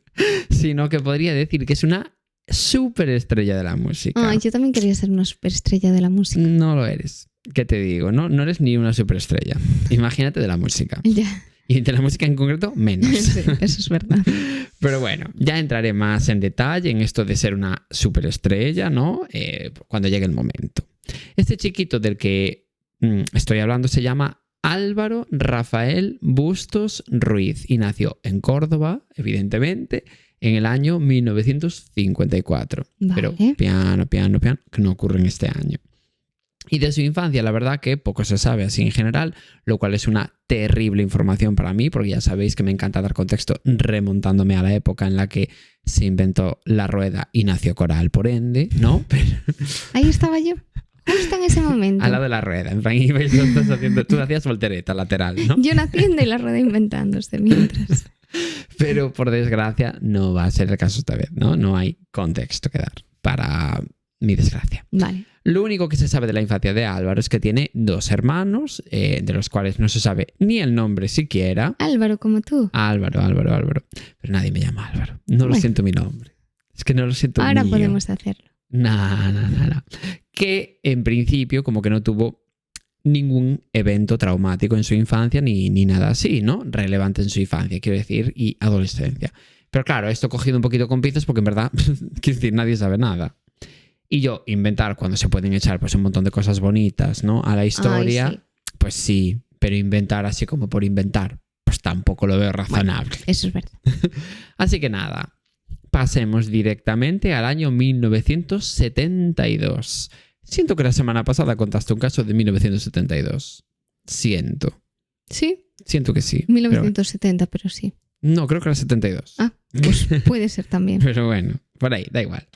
Sino que podría decir que es una superestrella de la música. Ay, yo también quería ser una superestrella de la música. No lo eres. ¿Qué te digo? No eres ni una superestrella. Imagínate de la música. Ya. Y de la música en concreto, menos. Sí, eso es verdad. Pero bueno, ya entraré más en detalle en esto de ser una superestrella, ¿no? Cuando llegue el momento. Este chiquito del que estoy hablando se llama Álvaro Rafael Bustos Ruiz y nació en Córdoba, evidentemente, en el año 1954. Vale. Pero piano, que no ocurre en este año. Y de su infancia, la verdad que poco se sabe así en general, lo cual es una terrible información para mí, porque ya sabéis que me encanta dar contexto remontándome a la época en la que se inventó la rueda y nació Coral, por ende, ¿no? Pero... Ahí estaba yo, justo en ese momento. Al lado de la rueda, en plan, tú hacías voltereta lateral, ¿no? Yo naciendo y la rueda inventándose mientras. Pero por desgracia no va a ser el caso esta vez, ¿no? No hay contexto que dar para mi desgracia. Vale. Lo único que se sabe de la infancia de Álvaro es que tiene 2 hermanos, de los cuales no se sabe ni el nombre siquiera. Álvaro, como tú. Álvaro. Pero nadie me llama Álvaro. No lo siento mi nombre. Es que no lo siento Ahora mío. podemos hacerlo. No. Que en principio como que no tuvo ningún evento traumático en su infancia ni nada así, ¿no? Relevante en su infancia, quiero decir, y adolescencia. Pero claro, esto cogido un poquito con pinzas porque en verdad, quiero decir, nadie sabe nada. Y yo inventar cuando se pueden echar pues un montón de cosas bonitas, ¿no? A la historia, Ay, sí. Pues sí, pero inventar así como por inventar, pues tampoco lo veo razonable. Bueno, eso es verdad. Así que nada, pasemos directamente al año 1972. Siento que la semana pasada contaste un caso de 1972. Siento que sí. 1970, pero sí. No, creo que era 72. Ah, pues puede ser también. Pero bueno, por ahí, da igual.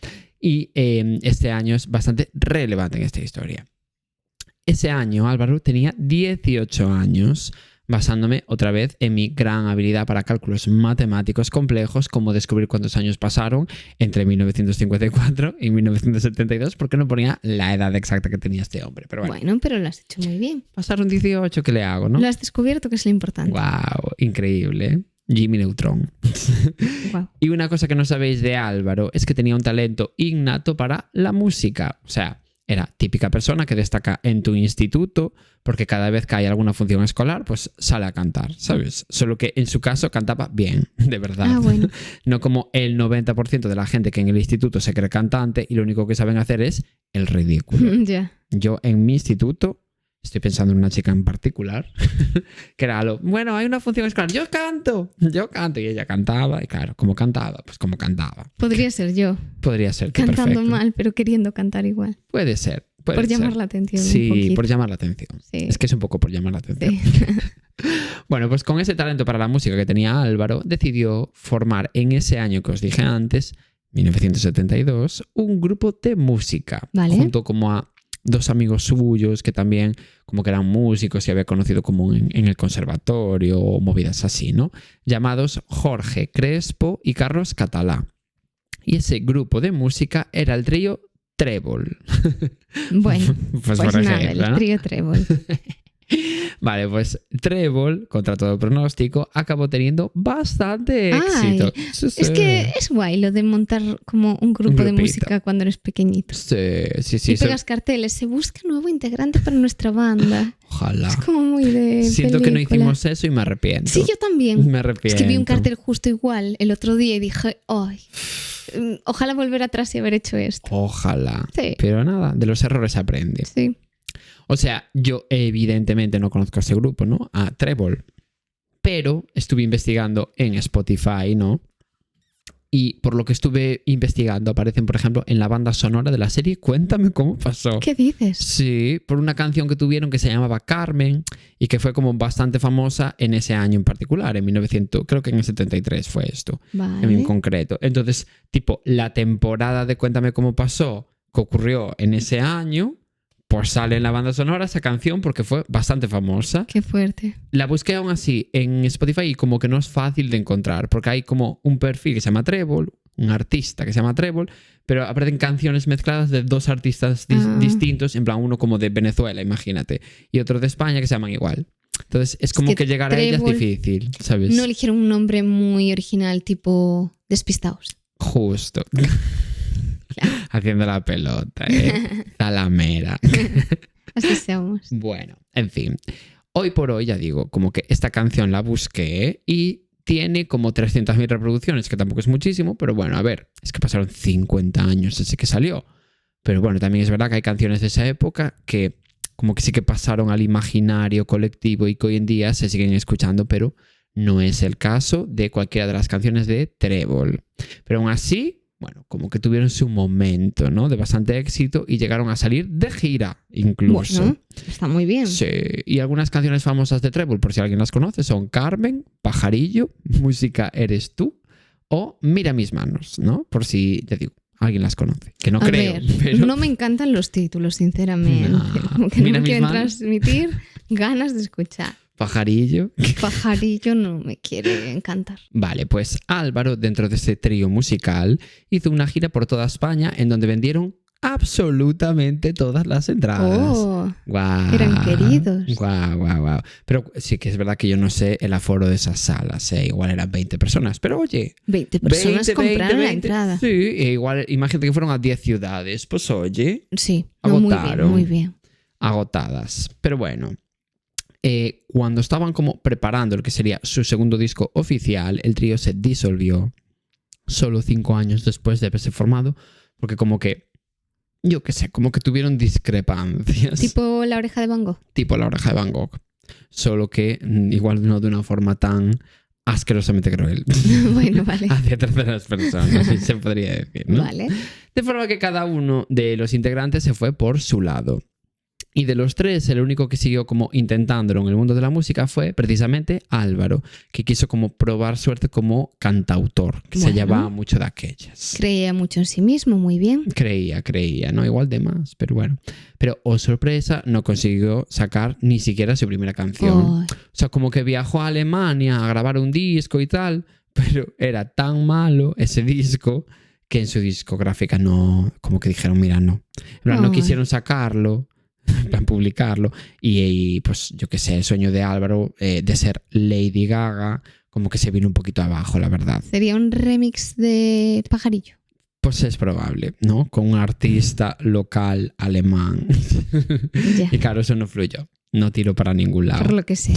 Y este año es bastante relevante en esta historia. Ese año Álvaro tenía 18 años, basándome otra vez en mi gran habilidad para cálculos matemáticos complejos, como descubrir cuántos años pasaron entre 1954 y 1972, porque no ponía la edad exacta que tenía este hombre. Pero bueno, pero lo has hecho muy bien. Pasaron 18, ¿qué le hago, no? Lo has descubierto, que es lo importante. ¡Wow! Increíble, ¿eh? Jimmy Neutron. Wow. Y una cosa que no sabéis de Álvaro es que tenía un talento innato para la música. O sea, era típica persona que destaca en tu instituto porque cada vez que hay alguna función escolar, pues sale a cantar, ¿sabes? Solo que en su caso cantaba bien, de verdad. Ah, bueno. No como el 90% de la gente que en el instituto se cree cantante y lo único que saben hacer es el ridículo. Ya. Yo en mi instituto... Estoy pensando en una chica en particular, que era bueno, hay una función escolar, yo canto, y ella cantaba, y claro, ¿cómo cantaba? Pues como cantaba. Podría ser yo. Podría ser. Cantando perfecto. mal, pero queriendo cantar igual. Puede ser. Por llamar la atención. Sí, un poquito. por llamar la atención. Sí. Es que es un poco por llamar la atención. Sí. Bueno, pues con ese talento para la música que tenía Álvaro, decidió formar en ese año que os dije antes, 1972, un grupo de música. Vale. Junto como a 2 amigos suyos que también como que eran músicos y había conocido como en el conservatorio o movidas así, ¿no? Llamados Jorge Crespo y Carlos Catalá. Y ese grupo de música era el trío Trébol. Bueno, pues por nada, ejemplo, el ¿no? trío Trébol. Vale, pues Trébol, contra todo pronóstico, acabó teniendo bastante éxito. Ay, Sí. es que es guay lo de montar como un grupo de grupito. música cuando eres pequeñito. Sí. Y pegas carteles, se busca nuevo integrante para nuestra banda. Ojalá. Es como muy de Siento que no película. hicimos eso y me arrepiento. Sí, yo también. Me arrepiento. Es que vi un cartel justo igual el otro día y dije, ay, ojalá volver atrás y haber hecho esto. Ojalá. Sí. Pero nada, de los errores se aprende. Sí. O sea, yo evidentemente no conozco a este grupo, ¿no? A Trébol. Pero estuve investigando en Spotify, ¿no? Y por lo que estuve investigando aparecen, por ejemplo, en la banda sonora de la serie Cuéntame cómo pasó. ¿Qué dices? Sí, por una canción que tuvieron que se llamaba Carmen y que fue como bastante famosa en ese año en particular, en 1900, creo que en el 73 fue esto, en Vale. concreto. Entonces, tipo, la temporada de Cuéntame cómo pasó que ocurrió en ese año, pues sale en la banda sonora esa canción porque fue bastante famosa. Qué fuerte. La busqué aún así en Spotify y como que no es fácil de encontrar porque hay como un perfil que se llama Trébol, un artista que se llama Trébol, pero aparecen canciones mezcladas de 2 artistas distintos, en plan uno como de Venezuela, imagínate, y otro de España que se llaman igual. Entonces es como que llegar a ella es difícil, ¿sabes? No eligieron un nombre muy original tipo Despistaos. Justo. Claro. Haciendo la pelota, Talamera. Así somos. Bueno, en fin. Hoy por hoy, ya digo, como que esta canción la busqué y tiene como 300.000 reproducciones, que tampoco es muchísimo, pero bueno, a ver, es que pasaron 50 años desde que salió. Pero bueno, también es verdad que hay canciones de esa época que como que sí que pasaron al imaginario colectivo y que hoy en día se siguen escuchando, pero No es el caso de cualquiera de las canciones de Trébol. Pero aún así, bueno, como que tuvieron su momento, ¿no? De bastante éxito y llegaron a salir de gira, incluso. Bueno, está muy bien. Sí, y algunas canciones famosas de Trébol, por si alguien las conoce, son Carmen, Pajarillo, Música Eres Tú o Mira mis manos, ¿no? Por si, te digo, alguien las conoce. Que no A creo, ver, pero... no me encantan los títulos, sinceramente. No. Como que Mira no me mis quieren manos. transmitir ganas de escuchar. Pajarillo. Pajarillo no me quiere encantar. Vale, pues Álvaro, dentro de este trío musical, hizo una gira por toda España en donde vendieron absolutamente todas las entradas. Oh, Guau, eran queridos. Guau. Pero sí que es verdad que yo no sé el aforo de esas salas, ¿eh? Igual eran 20 personas, pero oye... 20 personas compraron la entrada. Sí, e igual, imagínate que fueron a 10 ciudades. Pues oye, Sí, no, agotaron. muy bien. Agotadas. Pero bueno, cuando estaban como preparando lo que sería su segundo disco oficial, el trío se disolvió solo 5 años después de haberse formado, porque como que, yo qué sé, como que tuvieron discrepancias. Tipo La Oreja de Van Gogh. Tipo La Oreja de Van Gogh. Solo que igual no de una forma tan asquerosamente cruel. Bueno, vale. Hacia terceras personas, si se podría decir, ¿no? Vale. De forma que cada uno de los integrantes se fue por su lado. Y de los tres, el único que siguió como intentándolo en el mundo de la música fue precisamente Álvaro, que quiso como probar suerte como cantautor, que se Bueno. llevaba mucho de aquellas. Creía mucho en sí mismo, muy bien. Creía, ¿no? Igual de más, pero bueno. Pero, oh sorpresa, no consiguió sacar ni siquiera su primera canción. Oh, O sea, como que viajó a Alemania a grabar un disco y tal, pero era tan malo ese disco que en su discográfica no, como que dijeron, mira, no. En plan, no Ay. quisieron sacarlo, en plan, publicarlo. Y pues, yo qué sé, el sueño de Álvaro de ser Lady Gaga, como que se vino un poquito abajo, la verdad. sería un remix de Pajarillo. Pues es probable, ¿no? Con un artista local alemán. Ya, Y claro, eso no fluyó. No tiró para ningún lado. por lo que sé.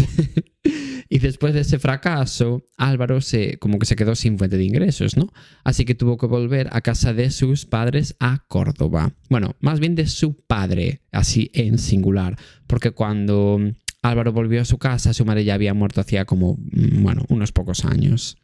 Y después de ese fracaso, Álvaro como que se quedó sin fuente de ingresos, ¿no? Así que tuvo que volver a casa de sus padres a Córdoba. Bueno, más bien de su padre, así en singular. Porque cuando Álvaro volvió a su casa, su madre ya había muerto hacía como, bueno, unos pocos años.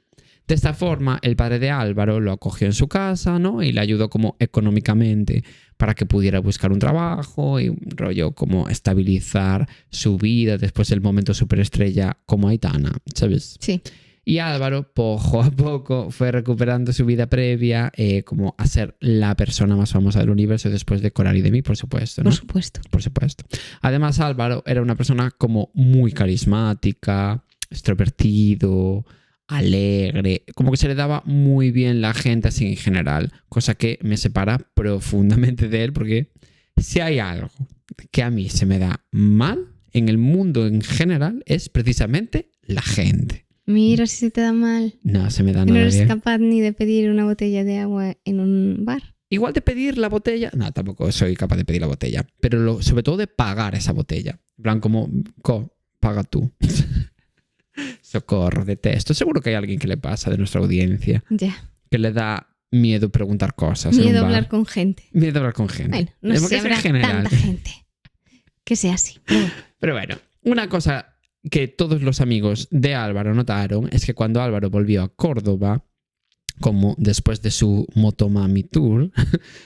De esta forma, el padre de Álvaro lo acogió en su casa, ¿no? Y le ayudó como económicamente para que pudiera buscar un trabajo y un rollo como estabilizar su vida después del momento superestrella como Aitana, ¿sabes? Sí. Y Álvaro, poco a poco, fue recuperando su vida previa como a ser la persona más famosa del universo después de Coral y de mí, por supuesto, ¿no? Por supuesto. Por supuesto. Además, Álvaro era una persona como muy carismática, extrovertido, alegre, como que se le daba muy bien la gente así en general, cosa que me separa profundamente de él, porque si hay algo que a mí se me da mal en el mundo en general es precisamente la gente. Mira si se te da mal. No se me da Que no nada eres bien. capaz ni de pedir una botella de agua en un bar. Igual de pedir la botella, no, tampoco soy capaz de pedir la botella, pero sobre todo de pagar esa botella. En plan como, paga tú. Socorro, detesto. Seguro que hay alguien que le pasa de nuestra audiencia, Ya. que le da miedo preguntar cosas. en Miedo un a bar. hablar con gente. Miedo a hablar con gente. Bueno, no Porque sé, es en habrá general. tanta gente que sea así. Pero bueno. Pero bueno, una cosa que todos los amigos de Álvaro notaron es que cuando Álvaro volvió a Córdoba, como después de su Motomami Tour,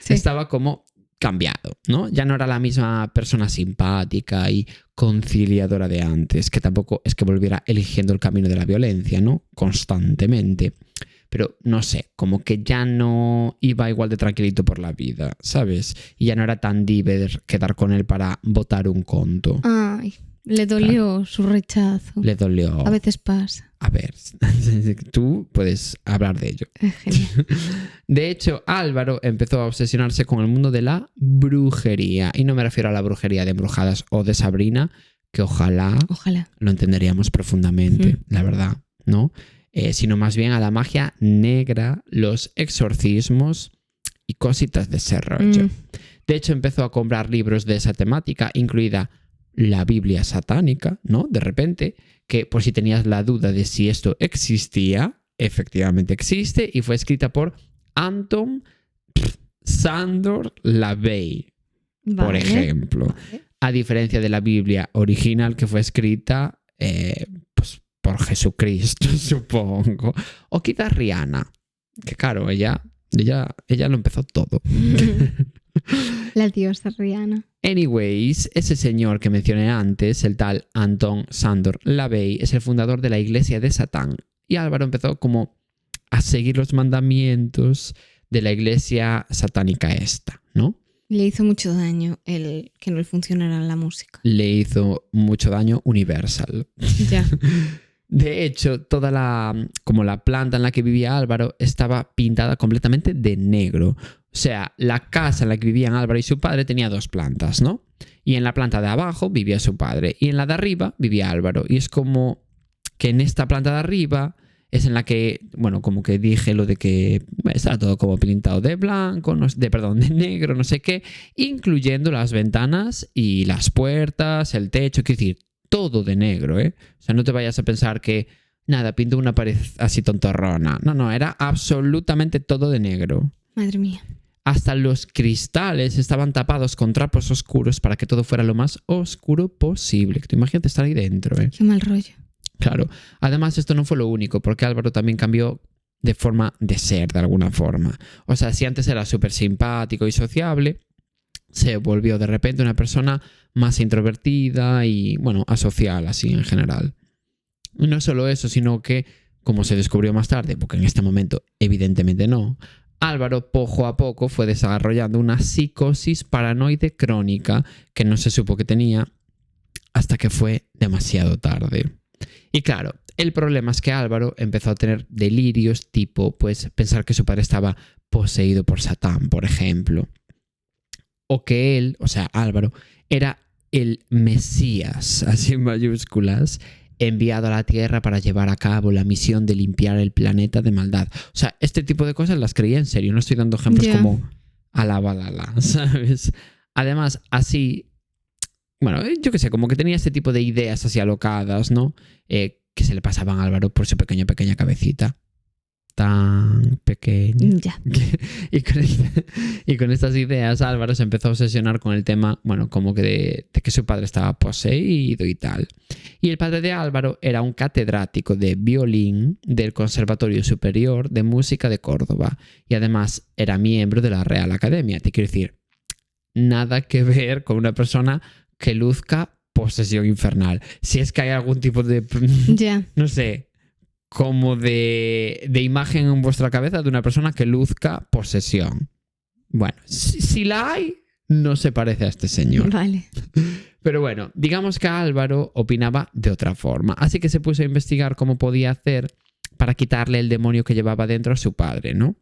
Sí. estaba como cambiado, ¿no? Ya no era la misma persona simpática y conciliadora de antes, que tampoco es que volviera eligiendo el camino de la violencia, ¿no? Constantemente. Pero no sé, como que ya no iba igual de tranquilito por la vida, ¿sabes? Y ya no era tan diver quedar con él para votar un conto. Ay, le dolió su rechazo. Le dolió. A veces pasa. A ver, tú puedes hablar de ello. Es genial. De hecho, Álvaro empezó a obsesionarse con el mundo de la brujería. Y no me refiero a la brujería de Embrujadas o de Sabrina, que ojalá Ojalá. lo entenderíamos profundamente, la verdad, ¿no? Sino más bien a la magia negra, los exorcismos y cositas de ese rollo. De hecho, empezó a comprar libros de esa temática, incluida la Biblia satánica, ¿no? De repente, que por si tenías la duda de si esto existía, efectivamente existe y fue escrita por Anton Sándor LaVey, por Vale. ejemplo. Vale. A diferencia de la Biblia original que fue escrita pues, por Jesucristo, supongo. O quizás Rihanna, que claro, ella lo empezó todo. La diosa Rihanna. Anyways, ese señor que mencioné antes, el tal Anton Sándor Lavey, es el fundador de la Iglesia de Satán. Y Álvaro empezó como a seguir los mandamientos de la iglesia satánica esta, ¿no? Le hizo mucho daño el que no le funcionara la música. Le hizo mucho daño Universal. Ya. De hecho, toda la planta en la que vivía Álvaro estaba pintada completamente de negro. O sea, la casa en la que vivían Álvaro y su padre tenía 2 plantas, ¿no? Y en la planta de abajo vivía su padre. Y en la de arriba vivía Álvaro. Y es como que en esta planta de arriba es en la que, bueno, como que dije lo de que estaba todo como pintado de blanco, de negro, no sé qué, incluyendo las ventanas y las puertas, el techo, quiero decir, todo de negro, ¿eh? O sea, no te vayas a pensar que, nada, pinto una pared así tontorrona. No, era absolutamente todo de negro. Madre mía. Hasta los cristales estaban tapados con trapos oscuros para que todo fuera lo más oscuro posible. Que tú imagínate estar ahí dentro, ¿eh? Qué mal rollo. Claro. Además, esto no fue lo único, porque Álvaro también cambió de forma de ser, de alguna forma. O sea, si antes era súper simpático y sociable, se volvió de repente una persona más introvertida y, bueno, asocial, así en general. Y no solo eso, sino que, como se descubrió más tarde, porque en este momento evidentemente no, Álvaro poco a poco fue desarrollando una psicosis paranoide crónica que no se supo que tenía hasta que fue demasiado tarde. Y claro, el problema es que Álvaro empezó a tener delirios tipo, pues, pensar que su padre estaba poseído por Satán, por ejemplo. O que él, o sea, Álvaro, era el Mesías, así en mayúsculas, enviado a la Tierra para llevar a cabo la misión de limpiar el planeta de maldad. O sea, este tipo de cosas las creía en serio. No estoy dando ejemplos como a la balala, ¿sabes? Además, así... Bueno, yo qué sé, como que tenía este tipo de ideas así alocadas, ¿no? Que se le pasaban a Álvaro por su pequeña cabecita. Tan pequeña. Ya. Y con estas ideas Álvaro se empezó a obsesionar con el tema, bueno, como que de que su padre estaba poseído y tal. Y el padre de Álvaro era un catedrático de violín del Conservatorio Superior de Música de Córdoba. Y además era miembro de la Real Academia. Te quiero decir, nada que ver con una persona que luzca posesión infernal. Si es que hay algún tipo de... Ya. No sé, como de imagen en vuestra cabeza de una persona que luzca posesión. Bueno, si la hay, no se parece a este señor. Vale. Pero bueno, digamos que Álvaro opinaba de otra forma. Así que se puso a investigar cómo podía hacer para quitarle el demonio que llevaba dentro a su padre, ¿no?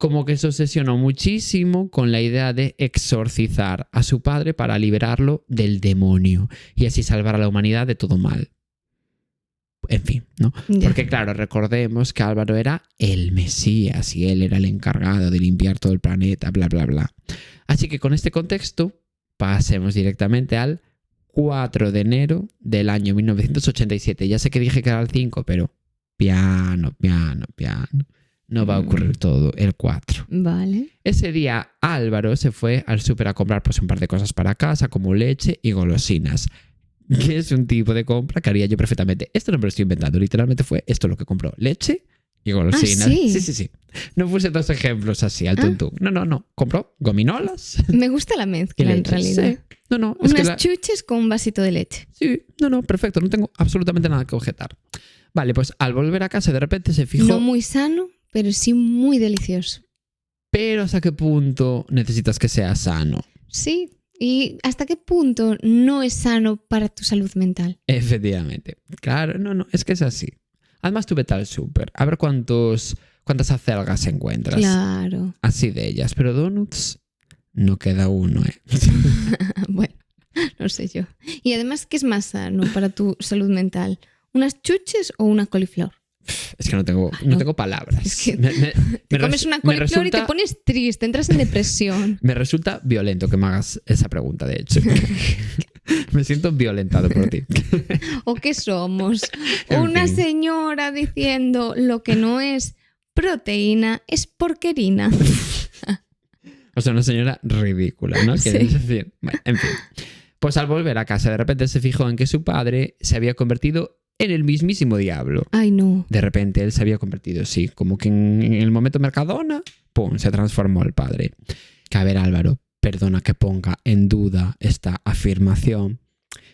Como que se obsesionó muchísimo con la idea de exorcizar a su padre para liberarlo del demonio y así salvar a la humanidad de todo mal. En fin, ¿no? Ya. Porque claro, recordemos que Álvaro era el Mesías y él era el encargado de limpiar todo el planeta, bla, bla, bla. Así que con este contexto, pasemos directamente al 4 de enero del año 1987. Ya sé que dije que era el 5, pero piano. No va a ocurrir todo el 4. Vale. Ese día Álvaro se fue al súper a comprar pues un par de cosas para casa, como leche y golosinas. Que es un tipo de compra que haría yo perfectamente. Esto no me lo estoy inventando, literalmente fue esto lo que compró. Leche y golosinas. ¿Ah, sí? Sí. No puse 2 ejemplos así al tuntún. No. Compró gominolas. Me gusta la mezcla en realidad. Sí. No. Es Unas que chuches con un vasito de leche. Sí, no, perfecto. No tengo absolutamente nada que objetar. Vale, pues al volver a casa de repente se fijó... No muy sano, pero sí muy delicioso. Pero ¿hasta qué punto necesitas que sea sano? Sí, y ¿hasta qué punto no es sano para tu salud mental? Efectivamente. Claro, no, es que es así. Además tú vete al súper, a ver cuántas acelgas encuentras. Claro. Así de ellas. Pero donuts no queda uno, ¿eh? Bueno, no sé yo. Y además, ¿qué es más sano para tu salud mental? ¿Unas chuches o una coliflor? Es que no tengo palabras. Es que te comes una coliflor y te pones triste, entras en depresión. Me resulta violento que me hagas esa pregunta, de hecho. Me siento violentado por ti. ¿O qué somos? En Una fin. señora diciendo lo que no es proteína es porquerina. O sea, una señora ridícula, ¿no? Sí. ¿Quieres decir? Bueno, en fin. Pues al volver a casa, de repente se fijó en que su padre se había convertido en el mismísimo diablo. Ay, no. De repente él se había convertido, sí, como que en el momento Mercadona, ¡pum!, se transformó el padre. Que a ver, Álvaro, perdona que ponga en duda esta afirmación,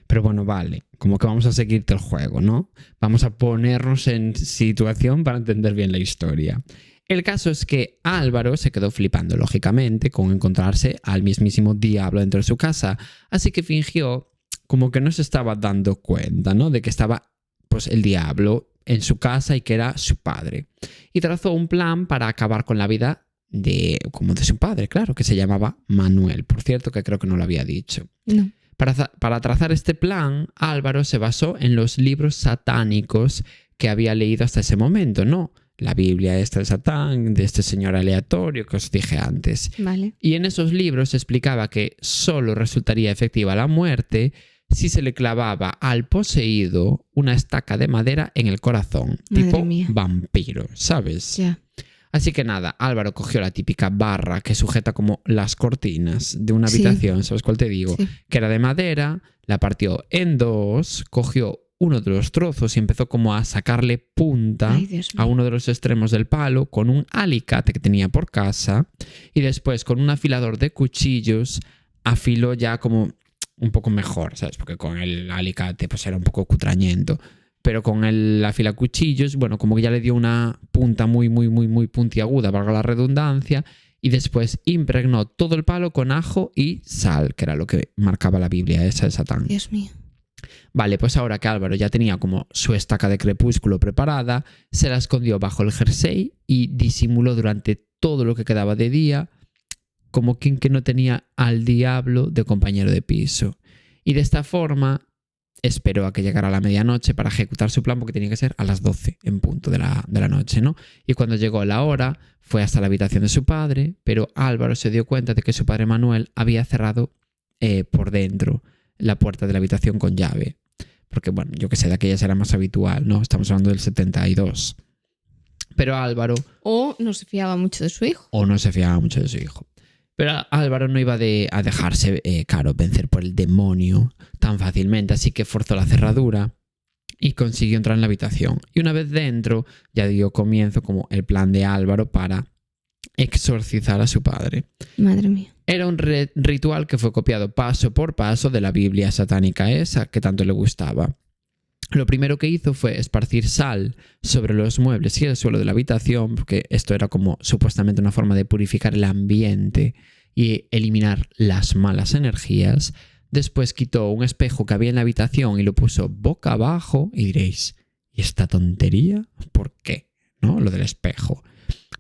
pero bueno, vale, como que vamos a seguirte el juego, ¿no? Vamos a ponernos en situación para entender bien la historia. El caso es que Álvaro se quedó flipando, lógicamente, con encontrarse al mismísimo diablo dentro de su casa, así que fingió como que no se estaba dando cuenta, ¿no?, de que estaba pues el diablo en su casa y que era su padre. Y trazó un plan para acabar con la vida de su padre, claro, que se llamaba Manuel. Por cierto, que creo que no lo había dicho. No. Para trazar este plan, Álvaro se basó en los libros satánicos que había leído hasta ese momento, ¿no? La Biblia esta de Satán, de este señor aleatorio que os dije antes. Vale. Y en esos libros se explicaba que solo resultaría efectiva la muerte si se le clavaba al poseído una estaca de madera en el corazón, Madre tipo mía. vampiro, ¿sabes? Ya. Así que nada, Álvaro cogió la típica barra que sujeta como las cortinas de una Sí. habitación, ¿sabes cuál te digo? Sí. Que era de madera, la partió en dos, cogió uno de los trozos y empezó como a sacarle punta Ay, Dios mío. a uno de los extremos del palo con un alicate que tenía por casa y después con un afilador de cuchillos afiló ya como un poco mejor, ¿sabes? Porque con el alicate pues era un poco cutrañento. Pero con el afilacuchillos, bueno, como que ya le dio una punta muy puntiaguda, valga la redundancia, y después impregnó todo el palo con ajo y sal, que era lo que marcaba la Biblia esa de Satán. Dios mío. Vale, pues ahora que Álvaro ya tenía como su estaca de crepúsculo preparada, se la escondió bajo el jersey y disimuló durante todo lo que quedaba de día, como quien que no tenía al diablo de compañero de piso. Y de esta forma esperó a que llegara la medianoche para ejecutar su plan, porque tenía que ser a las 12 en punto de la noche, ¿no? Y cuando llegó la hora, fue hasta la habitación de su padre, pero Álvaro se dio cuenta de que su padre Manuel había cerrado por dentro la puerta de la habitación con llave. Porque, bueno, yo que sé, de aquellas era más habitual, ¿no? Estamos hablando del 72. Pero Álvaro... O no se fiaba mucho de su hijo. O no se fiaba mucho de su hijo. Pero Álvaro no iba a dejarse, vencer por el demonio tan fácilmente, así que forzó la cerradura y consiguió entrar en la habitación. Y una vez dentro, ya dio comienzo como el plan de Álvaro para exorcizar a su padre. Madre mía. Era un ritual que fue copiado paso por paso de la Biblia satánica esa que tanto le gustaba. Lo primero que hizo fue esparcir sal sobre los muebles y el suelo de la habitación, porque esto era como supuestamente una forma de purificar el ambiente y eliminar las malas energías. Después quitó un espejo que había en la habitación y lo puso boca abajo y diréis, ¿y esta tontería? ¿Por qué? ¿No? Lo del espejo.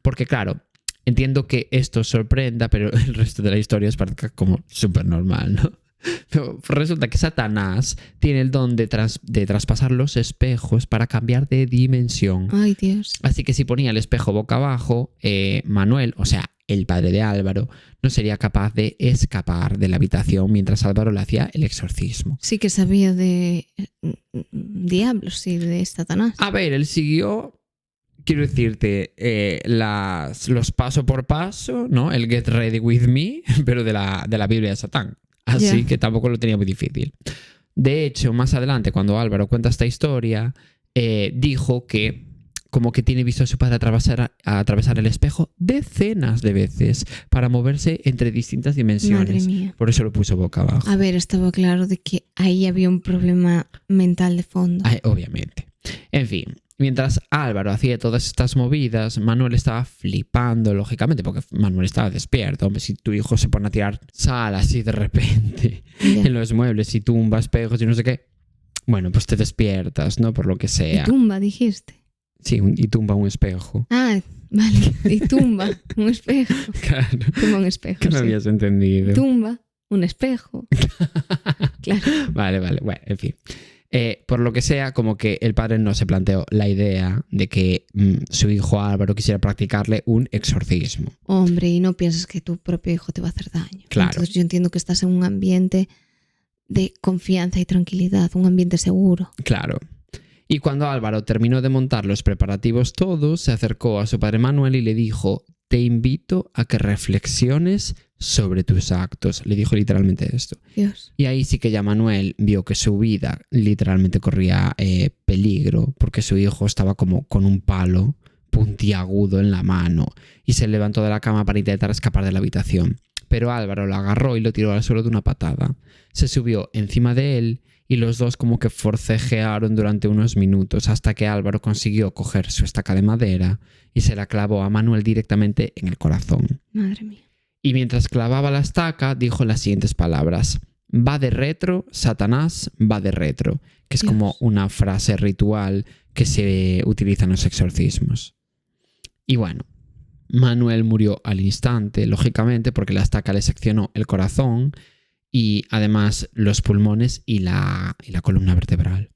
Porque claro, entiendo que esto os sorprenda, pero el resto de la historia es como súper normal, ¿no? Pero resulta que Satanás tiene el don de traspasar los espejos para cambiar de dimensión. Ay, Dios. Así que si ponía el espejo boca abajo, Manuel, o sea, el padre de Álvaro, no sería capaz de escapar de la habitación mientras Álvaro le hacía el exorcismo. Sí que sabía de diablos y de Satanás. A ver, él siguió, quiero decirte, los paso por paso, ¿no? El Get Ready With Me, pero de la Biblia de Satán. Así que tampoco lo tenía muy difícil. De hecho, más adelante, cuando Álvaro cuenta esta historia, dijo que como que tiene visto a su padre atravesar el espejo decenas de veces para moverse entre distintas dimensiones. Madre mía. Por eso lo puso boca abajo. A ver, estaba claro de que ahí había un problema mental de fondo. Obviamente. En fin, mientras Álvaro hacía todas estas movidas, Manuel estaba flipando, lógicamente, porque Manuel estaba despierto. Hombre, si tu hijo se pone a tirar sal así de repente en los muebles y tumba espejos y no sé qué, bueno, pues te despiertas, ¿no? Por lo que sea. ¿Y tumba, dijiste? Sí, y tumba un espejo. Ah, vale. Y tumba un espejo. Claro. Tumba un espejo, Que no sí. habías entendido. Tumba un espejo. Claro. Vale. Bueno, en fin. Por lo que sea, como que el padre no se planteó la idea de que su hijo Álvaro quisiera practicarle un exorcismo. Hombre, y no piensas que tu propio hijo te va a hacer daño. Claro. Entonces yo entiendo que estás en un ambiente de confianza y tranquilidad, un ambiente seguro. Claro. Y cuando Álvaro terminó de montar los preparativos todos, se acercó a su padre Manuel y le dijo: te invito a que reflexiones sobre tus actos. Le dijo literalmente esto. Dios. Y ahí sí que ya Manuel vio que su vida literalmente corría peligro, porque su hijo estaba como con un palo puntiagudo en la mano y se levantó de la cama para intentar escapar de la habitación. Pero Álvaro lo agarró y lo tiró al suelo de una patada. Se subió encima de él y los dos como que forcejearon durante unos minutos hasta que Álvaro consiguió coger su estaca de madera y se la clavó a Manuel directamente en el corazón. Madre mía. Y mientras clavaba la estaca dijo las siguientes palabras: va de retro, Satanás, va de retro, que es Dios. como una frase ritual que se utiliza en los exorcismos. Y bueno, Manuel murió al instante, lógicamente, porque la estaca le seccionó el corazón y además los pulmones y la columna vertebral.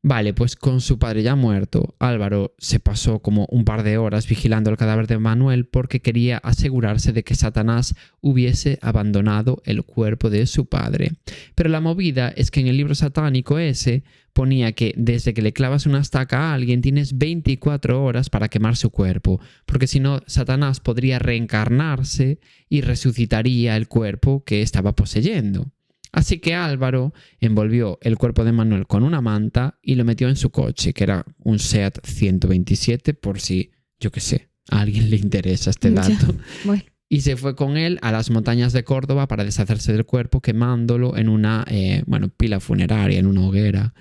Vale, pues con su padre ya muerto, Álvaro se pasó como un par de horas vigilando el cadáver de Manuel porque quería asegurarse de que Satanás hubiese abandonado el cuerpo de su padre. Pero la movida es que en el libro satánico ese ponía que desde que le clavas una estaca a alguien tienes 24 horas para quemar su cuerpo, porque si no, Satanás podría reencarnarse y resucitaría el cuerpo que estaba poseyendo. Así que Álvaro envolvió el cuerpo de Manuel con una manta y lo metió en su coche, que era un Seat 127, por si, yo qué sé, a alguien le interesa este dato. Ya. Bueno. Y se fue con él a las montañas de Córdoba para deshacerse del cuerpo, quemándolo en una pila funeraria, en una hoguera.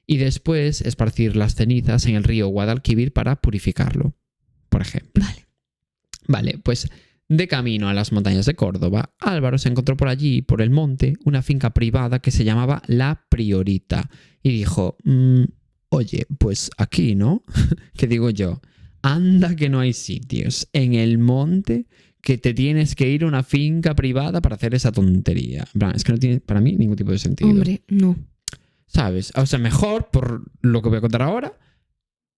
Y después esparcir las cenizas en el río Guadalquivir para purificarlo, por ejemplo. Vale, pues de camino a las montañas de Córdoba, Álvaro se encontró por allí, por el monte, una finca privada que se llamaba La Priorita. Y dijo, oye, pues aquí, ¿no? ¿Qué digo yo? Anda que no hay sitios en el monte que te tienes que ir a una finca privada para hacer esa tontería. Es que no tiene para mí ningún tipo de sentido. Hombre, no. ¿Sabes? O sea, mejor por lo que voy a contar ahora,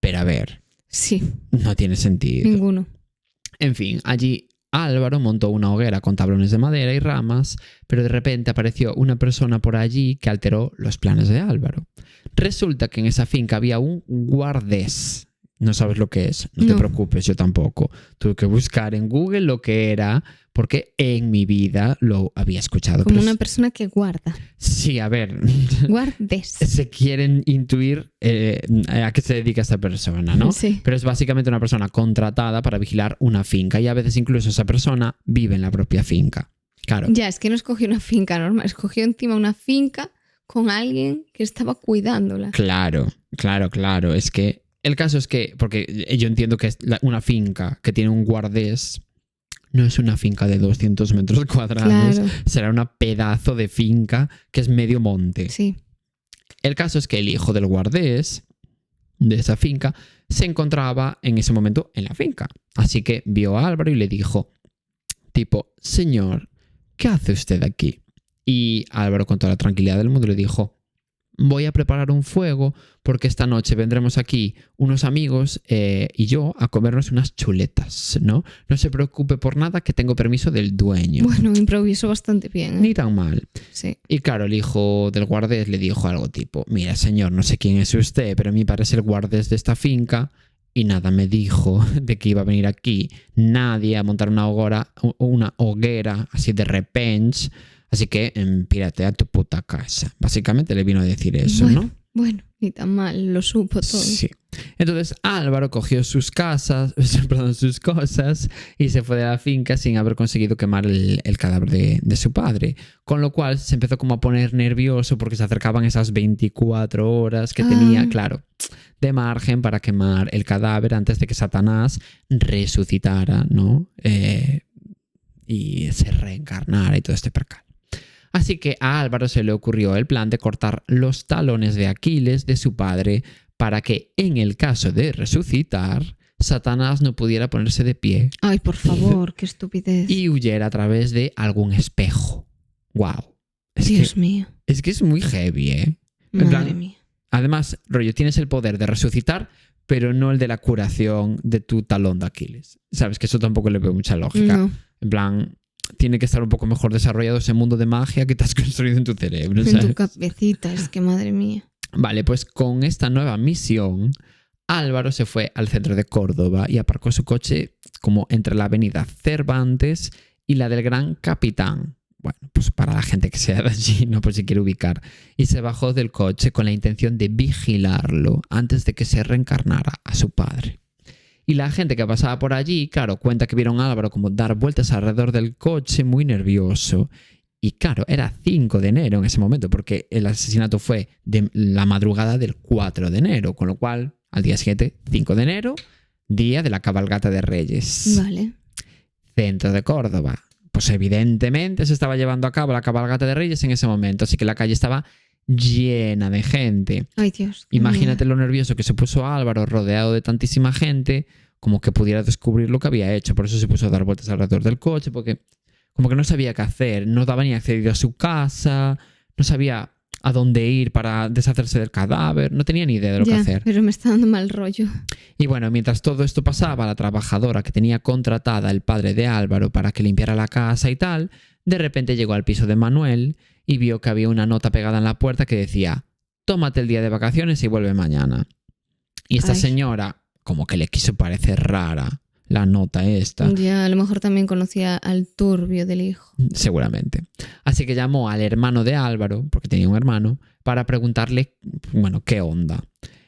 pero a ver. Sí. No tiene sentido. Ninguno. En fin, allí Álvaro montó una hoguera con tablones de madera y ramas, pero de repente apareció una persona por allí que alteró los planes de Álvaro. Resulta que en esa finca había un guardés. No sabes lo que es, no te preocupes, yo tampoco. Tuve que buscar en Google lo que era, porque en mi vida lo había escuchado. Como una persona que guarda. Sí, a ver. Guardes. Se quieren intuir a qué se dedica esta persona, ¿no? Sí. Pero es básicamente una persona contratada para vigilar una finca y a veces incluso esa persona vive en la propia finca. Claro. Ya, es que no escogió una finca normal, escogió encima una finca con alguien que estaba cuidándola. Claro. Es que el caso es que, porque yo entiendo que es una finca que tiene un guardés, no es una finca de 200 metros cuadrados, Claro. Será una pedazo de finca que es medio monte. Sí. El caso es que el hijo del guardés de esa finca se encontraba en ese momento en la finca. Así que vio a Álvaro y le dijo, tipo, señor, ¿qué hace usted aquí? Y Álvaro, con toda la tranquilidad del mundo, le dijo, voy a preparar un fuego porque esta noche vendremos aquí unos amigos y yo a comernos unas chuletas, ¿no? No se preocupe por nada, que tengo permiso del dueño. Bueno, improvisó bastante bien, ¿eh? Ni tan mal. Sí. Y claro, el hijo del guardés le dijo algo tipo, mira señor, no sé quién es usted, pero mi padre es el guardés de esta finca y nada me dijo de que iba a venir aquí nadie a montar una hoguera así de repente. Así que pírate a tu puta casa. Básicamente le vino a decir eso, ¿no? Bueno, ni tan mal, lo supo todo. Sí. Entonces Álvaro cogió sus cosas y se fue de la finca sin haber conseguido quemar el cadáver de su padre. Con lo cual se empezó como a poner nervioso porque se acercaban esas 24 horas que tenía, claro, de margen para quemar el cadáver antes de que Satanás resucitara, ¿no? Y se reencarnara y todo este percal. Así que a Álvaro se le ocurrió el plan de cortar los talones de Aquiles de su padre para que, en el caso de resucitar, Satanás no pudiera ponerse de pie. Ay, por favor, qué estupidez. Y huyera a través de algún espejo. ¡Wow! Dios mío. Es que es muy heavy, ¿eh? Madre mía. Además, rollo, tienes el poder de resucitar, pero no el de la curación de tu talón de Aquiles. Sabes que eso tampoco le veo mucha lógica. No. En plan, tiene que estar un poco mejor desarrollado ese mundo de magia que te has construido en tu cerebro, ¿sabes? En tu cabecita, es que madre mía. Vale, pues con esta nueva misión, Álvaro se fue al centro de Córdoba y aparcó su coche como entre la avenida Cervantes y la del Gran Capitán. Bueno, pues para la gente que sea de allí, no por si quiere ubicar. Y se bajó del coche con la intención de vigilarlo antes de que se reencarnara a su padre. Y la gente que pasaba por allí, claro, cuenta que vieron a Álvaro como dar vueltas alrededor del coche muy nervioso. Y claro, era 5 de enero en ese momento, porque el asesinato fue de la madrugada del 4 de enero, con lo cual, al día siguiente, 5 de enero, día de la cabalgata de Reyes. Vale. Centro de Córdoba. Pues evidentemente se estaba llevando a cabo la cabalgata de Reyes en ese momento, así que la calle estaba llena de gente. Ay, Dios. Imagínate lo nervioso que se puso Álvaro rodeado de tantísima gente, como que pudiera descubrir lo que había hecho. Por eso se puso a dar vueltas alrededor del coche, porque como que no sabía qué hacer, no daba ni accedido a su casa, no sabía a dónde ir para deshacerse del cadáver, no tenía ni idea de lo que hacer. Pero me está dando mal rollo. Y bueno, mientras todo esto pasaba, la trabajadora que tenía contratada el padre de Álvaro para que limpiara la casa y tal, de repente llegó al piso de Manuel y vio que había una nota pegada en la puerta que decía: tómate el día de vacaciones y vuelve mañana. Y esta señora como que le quiso parecer rara la nota esta. Ya, a lo mejor también conocía al turbio del hijo. Seguramente. Así que llamó al hermano de Álvaro, porque tenía un hermano, para preguntarle, bueno, qué onda.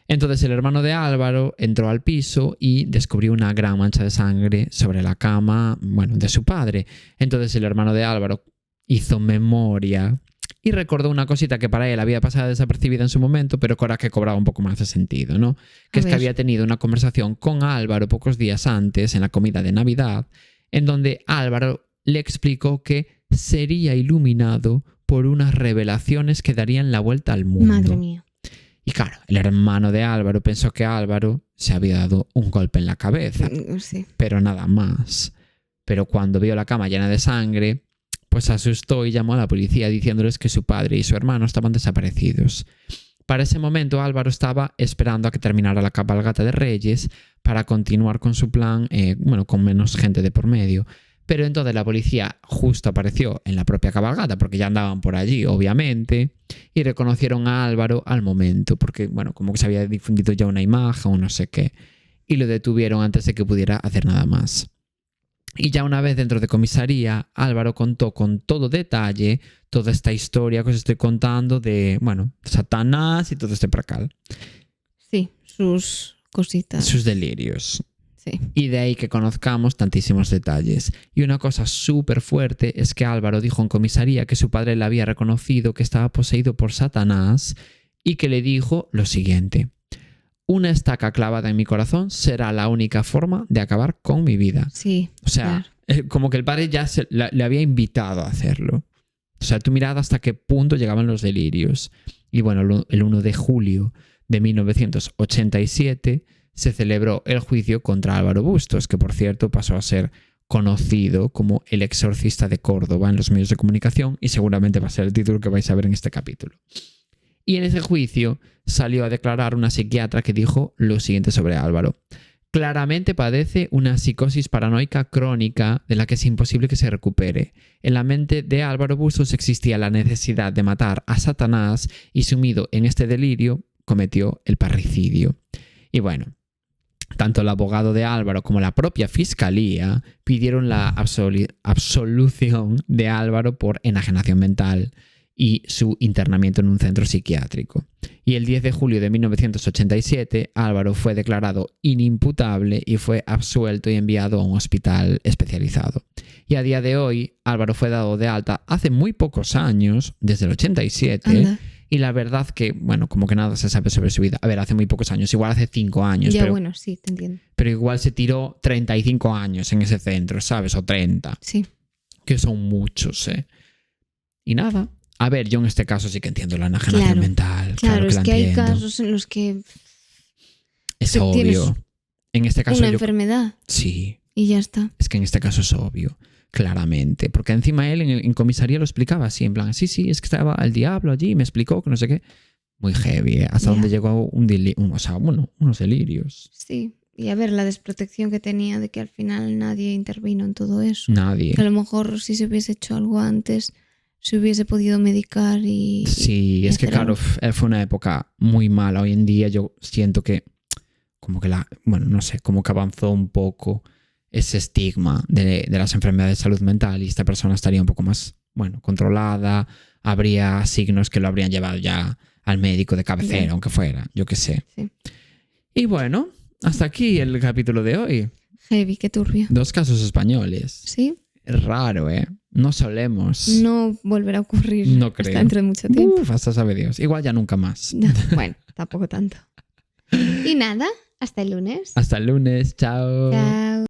Entonces el hermano de Álvaro entró al piso y descubrió una gran mancha de sangre sobre la cama, bueno, de su padre. Entonces el hermano de Álvaro hizo memoria y recordó una cosita que para él había pasado desapercibida en su momento, pero que ahora que cobraba un poco más de sentido, ¿no? Que es que había tenido una conversación con Álvaro pocos días antes, en la comida de Navidad, en donde Álvaro le explicó que sería iluminado por unas revelaciones que darían la vuelta al mundo. Madre mía. Y claro, el hermano de Álvaro pensó que Álvaro se había dado un golpe en la cabeza, Sí. pero nada más. Pero cuando vio la cama llena de sangre, pues se asustó y llamó a la policía diciéndoles que su padre y su hermano estaban desaparecidos. Para ese momento Álvaro estaba esperando a que terminara la cabalgata de Reyes para continuar con su plan, con menos gente de por medio. Pero entonces la policía justo apareció en la propia cabalgata, porque ya andaban por allí, obviamente, y reconocieron a Álvaro al momento, porque, bueno, como que se había difundido ya una imagen o no sé qué, y lo detuvieron antes de que pudiera hacer nada más. Y ya una vez dentro de comisaría, Álvaro contó con todo detalle toda esta historia que os estoy contando de, bueno, Satanás y todo este pracal. Sí, sus cositas. Sus delirios. Sí. Y de ahí que conozcamos tantísimos detalles. Y una cosa súper fuerte es que Álvaro dijo en comisaría que su padre le había reconocido que estaba poseído por Satanás y que le dijo lo siguiente: una estaca clavada en mi corazón será la única forma de acabar con mi vida. Sí. O sea, claro, como que el padre ya le había invitado a hacerlo. O sea, tú mirad hasta qué punto llegaban los delirios. Y bueno, el 1 de julio de 1987 se celebró el juicio contra Álvaro Bustos, que por cierto pasó a ser conocido como el exorcista de Córdoba en los medios de comunicación, y seguramente va a ser el título que vais a ver en este capítulo. Y en ese juicio salió a declarar una psiquiatra que dijo lo siguiente sobre Álvaro: claramente padece una psicosis paranoica crónica de la que es imposible que se recupere. En la mente de Álvaro Bustos existía la necesidad de matar a Satanás y, sumido en este delirio, cometió el parricidio. Y bueno, tanto el abogado de Álvaro como la propia fiscalía pidieron la absolución de Álvaro por enajenación mental y su internamiento en un centro psiquiátrico. Y el 10 de julio de 1987, Álvaro fue declarado inimputable y fue absuelto y enviado a un hospital especializado. Y a día de hoy, Álvaro fue dado de alta hace muy pocos años, desde el 87, Anda. Y la verdad que, bueno, como que nada se sabe sobre su vida. A ver, hace muy pocos años, igual hace 5 años. Ya, bueno, sí, te entiendo. Pero igual se tiró 35 años en ese centro, ¿sabes? O 30. Sí. Que son muchos, ¿eh? Y nada. A ver, yo en este caso sí que entiendo la enajenación mental. Claro, es que hay entiendo. casos en los que... Es obvio. En este caso una enfermedad. Sí. Y ya está. Es que en este caso es obvio. Claramente, porque encima él en comisaría lo explicaba así, en plan, sí, es que estaba el diablo allí y me explicó que no sé qué. Muy heavy, ¿eh? Hasta donde llegó unos delirios. Sí, y a ver, la desprotección que tenía de que al final nadie intervino en todo eso. Nadie. Que a lo mejor si se hubiese hecho algo antes, se hubiese podido medicar y... Sí, es que claro, fue una época muy mala. Hoy en día yo siento que como que no sé, como que avanzó un poco ese estigma de las enfermedades de salud mental y esta persona estaría un poco más, controlada, habría signos que lo habrían llevado ya al médico de cabecera, Bien. aunque fuera, yo qué sé. Sí. Y bueno, hasta aquí el capítulo de hoy. Heavy, qué turbio. 2 casos españoles. Sí, Es raro, ¿eh? No solemos. no volverá a ocurrir No hasta creo. dentro de mucho tiempo. Hasta sabe Dios. Igual ya nunca más. No, bueno, tampoco tanto. Y nada, hasta el lunes. Hasta el lunes. Chao. Chao.